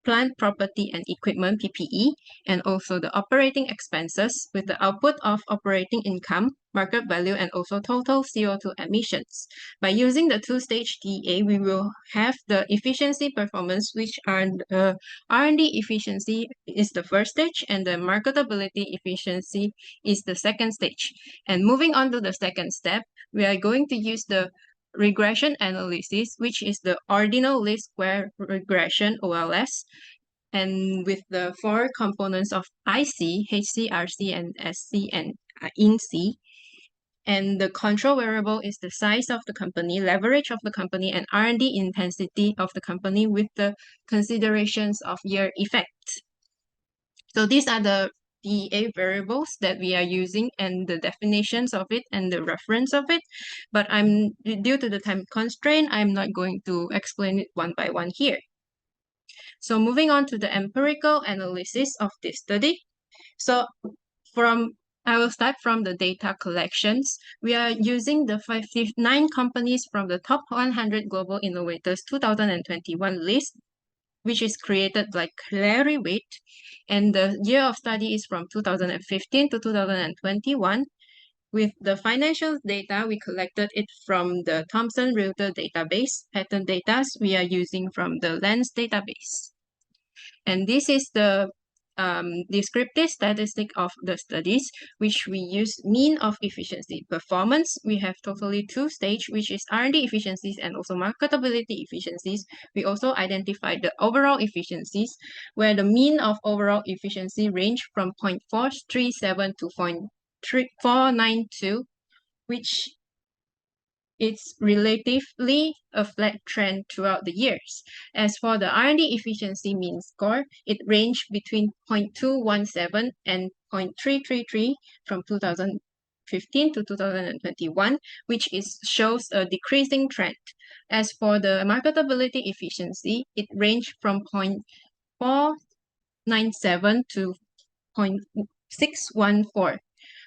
plant, property, and equipment, PPE, and also the operating expenses with the output of operating income, market value, and also total CO2 emissions. By using the two-stage DA, we will have the efficiency performance, which are the R&D efficiency is the first stage, and the marketability efficiency is the second stage. And moving on to the second step, we are going to use the regression analysis, which is the ordinal least square regression, OLS, and with the four components of IC, HC, RC, and SC, and INC. And the control variable is the size of the company, leverage of the company, and R&D intensity of the company with the considerations of year effect. So these are the DEA variables that we are using and the definitions of it and the reference of it. But due to the time constraint, I'm not going to explain it one by one here. So moving on to the empirical analysis of this study. So I will start from the data collections. We are using the 59 companies from the top 100 global innovators 2021 list, which is created by Clary Witt, and the year of study is from 2015 to 2021. With the financial data, we collected it from the Thomson Reuters database. Patent data we are using from the Lens database. And this is the descriptive statistic of the studies, which we use mean of efficiency. Performance, we have totally two stages, which is R&D efficiencies and also marketability efficiencies. We also identified the overall efficiencies, where the mean of overall efficiency range from 0.437 to 0.492, which it's relatively a flat trend throughout the years. As for the R&D efficiency mean score, it ranged between 0.217 and 0.333 from 2015 to 2021, which shows a decreasing trend. As for the marketability efficiency, it ranged from 0.497 to 0.614,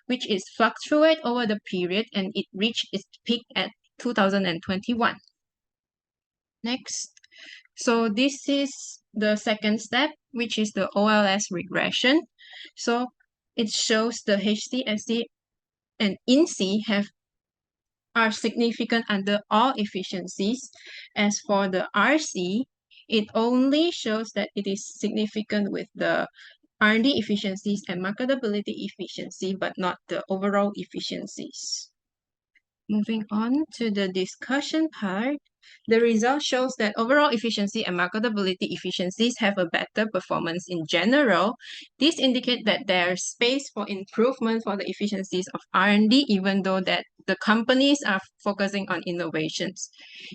which is fluctuate over the period, and it reached its peak at 2021. Next, so this is the second step, which is the OLS regression. So it shows the HC, SC, and INSEE are significant under all efficiencies. As for the RC, it only shows that it is significant with the R&D efficiencies and marketability efficiency, but not the overall efficiencies. Moving on to the discussion part, the result shows that overall efficiency and marketability efficiencies have a better performance in general. This indicates that there's space for improvement for the efficiencies of R&D, even though that the companies are focusing on innovations.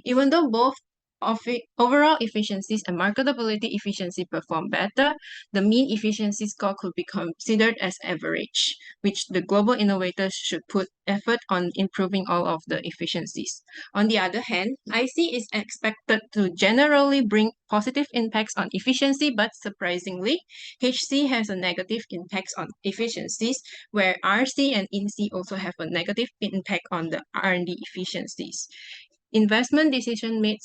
Even though both overall efficiencies and marketability efficiency perform better, the mean efficiency score could be considered as average, which the global innovators should put effort on improving all of the efficiencies. On the other hand, IC is expected to generally bring positive impacts on efficiency, but surprisingly, HC has a negative impact on efficiencies, where RC and INSEE also have a negative impact on the R&D efficiencies. Investment decision made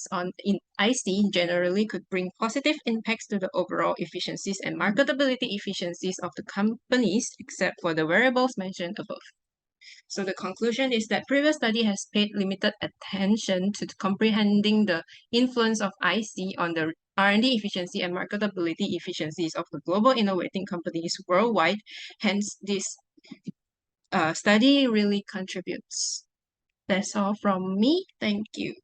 in IC generally could bring positive impacts to the overall efficiencies and marketability efficiencies of the companies, except for the variables mentioned above. So the conclusion is that previous study has paid limited attention to comprehending the influence of IC on the R&D efficiency and marketability efficiencies of the global innovating companies worldwide. Hence, this study really contributes. That's all from me. Thank you.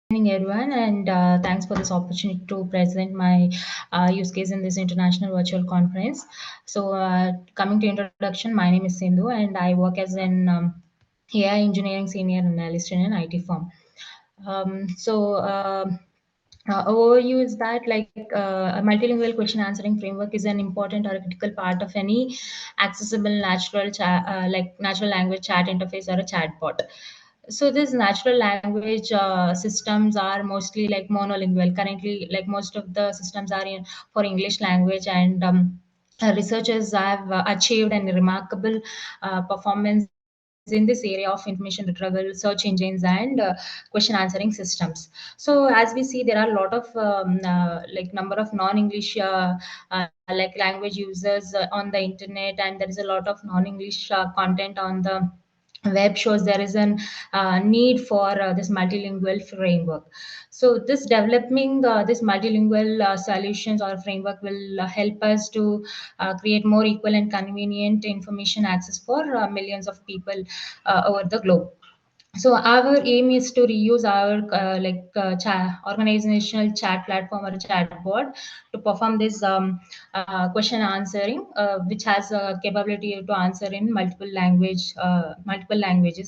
Good evening, everyone, and thanks for this opportunity to present my use case in this international virtual conference. So coming to introduction, my name is Sindhu, and I work as an AI engineering senior analyst in an IT firm. Overview is that a multilingual question answering framework is an important or a critical part of any accessible natural natural language chat interface or a chatbot. So these natural language systems are mostly like monolingual. Currently, like most of the systems are for English language, and researchers have achieved a remarkable performance in this area of information retrieval, search engines, and question answering systems. So as we see, there are a lot of number of non-English language users on the internet, and there is a lot of non-English content on the web. Shows there is an need for this multilingual framework. So this developing this multilingual solutions or framework will help us to create more equal and convenient information access for millions of people over the globe. So our aim is to reuse our organizational chat platform or chatbot to perform this question answering, which has a capability to answer in multiple languages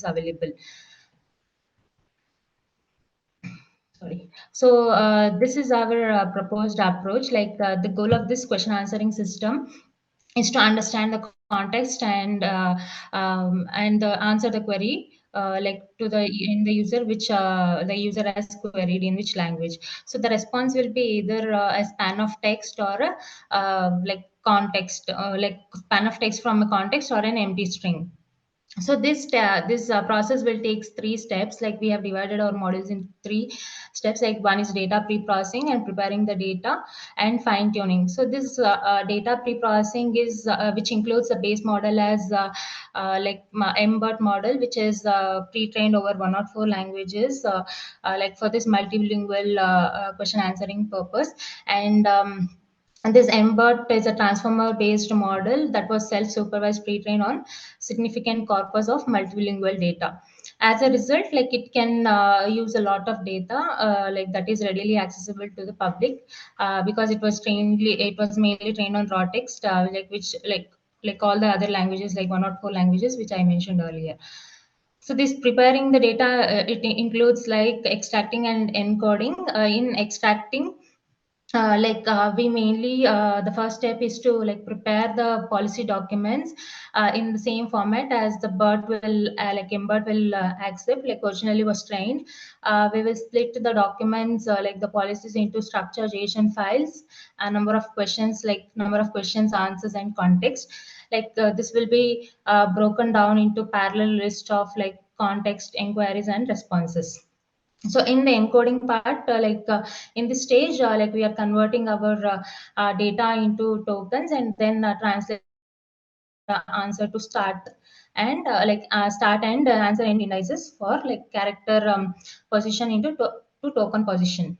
available. Sorry. So this is our proposed approach. Like the goal of this question answering system is to understand the context and answer the query like to the in the user which the user has queried in which language. So the response will be either a span of text or a like context, like span of text from a context or an empty string. So this process will take 3 steps. Like we have divided our models in 3 steps. Like one is data pre-processing and preparing the data and fine tuning. So this data pre-processing is which includes the base model as like MBERT model, which is pre-trained over 104 languages like for this multilingual question answering purpose. And this MBERT is a transformer-based model that was self-supervised pre-trained on significant corpus of multilingual data. As a result, like it can use a lot of data like that is readily accessible to the public because it was mainly trained on raw text, like which like all the other languages, like 104 languages, which I mentioned earlier. So this preparing the data, it includes like extracting and encoding. In extracting, we mainly the first step is to like prepare the policy documents in the same format as the BERT will like MBERT will accept. Like originally was trained, we will split the documents like the policies into structured JSON files, a number of questions, answers, and context. Like this will be broken down into parallel list of like context, inquiries, and responses. So in the encoding part, in this stage, like we are converting our data into tokens and then translating the answer to start and start and answer end indices for like character position into to token position.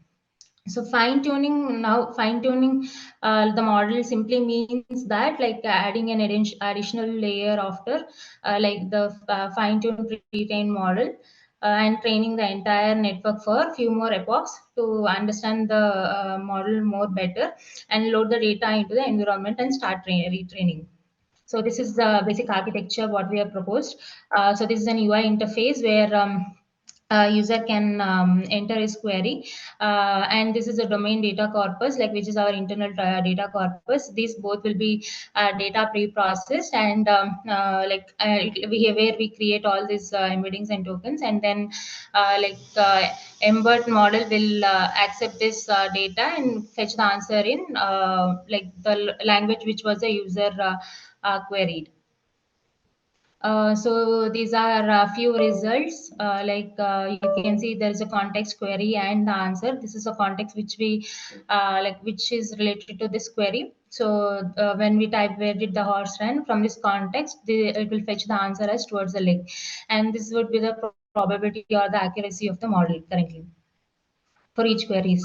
So fine tuning, the model simply means that like adding an additional layer after like the fine tuned pre-trained model and training the entire network for a few more epochs to understand the model more better and load the data into the environment and start retraining. So this is the basic architecture what we have proposed. So this is an UI interface where user can enter his query, and this is a domain data corpus, like which is our internal data corpus. These both will be data pre-processed and where we create all these embeddings and tokens, and then MBERT model will accept this data and fetch the answer in like the language which was the user queried. So these are a few results. You can see there is a context query and the answer. This is a context which we which is related to this query. So when we type where did the horse run, from this context, it will fetch the answer as towards the lake, and this would be the probability or the accuracy of the model currently for each queries.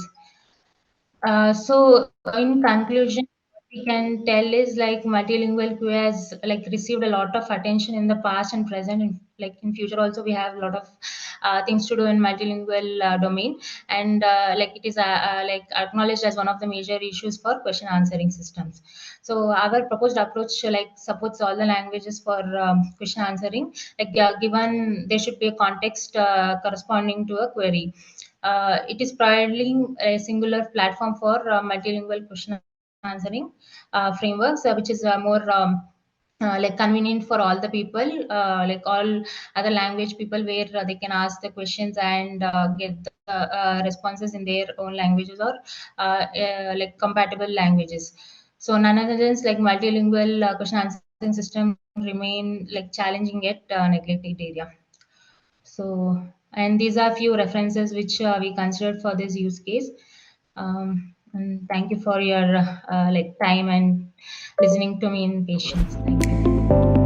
So in conclusion, what we can tell is like multilingual QA has like received a lot of attention in the past and present, and like in future also we have a lot of things to do in multilingual domain, and like it is like acknowledged as one of the major issues for question answering systems. So our proposed approach like supports all the languages for question answering. Like given there should be a context corresponding to a query. It is providing a singular platform for multilingual question answering frameworks, which is more like convenient for all the people, like all other language people, where they can ask the questions and get the responses in their own languages or like compatible languages. So nonetheless, like multilingual question answering system remain like challenging yet neglected area. So, and these are few references which we considered for this use case. And thank you for your like time and listening to me in patience. Thank you.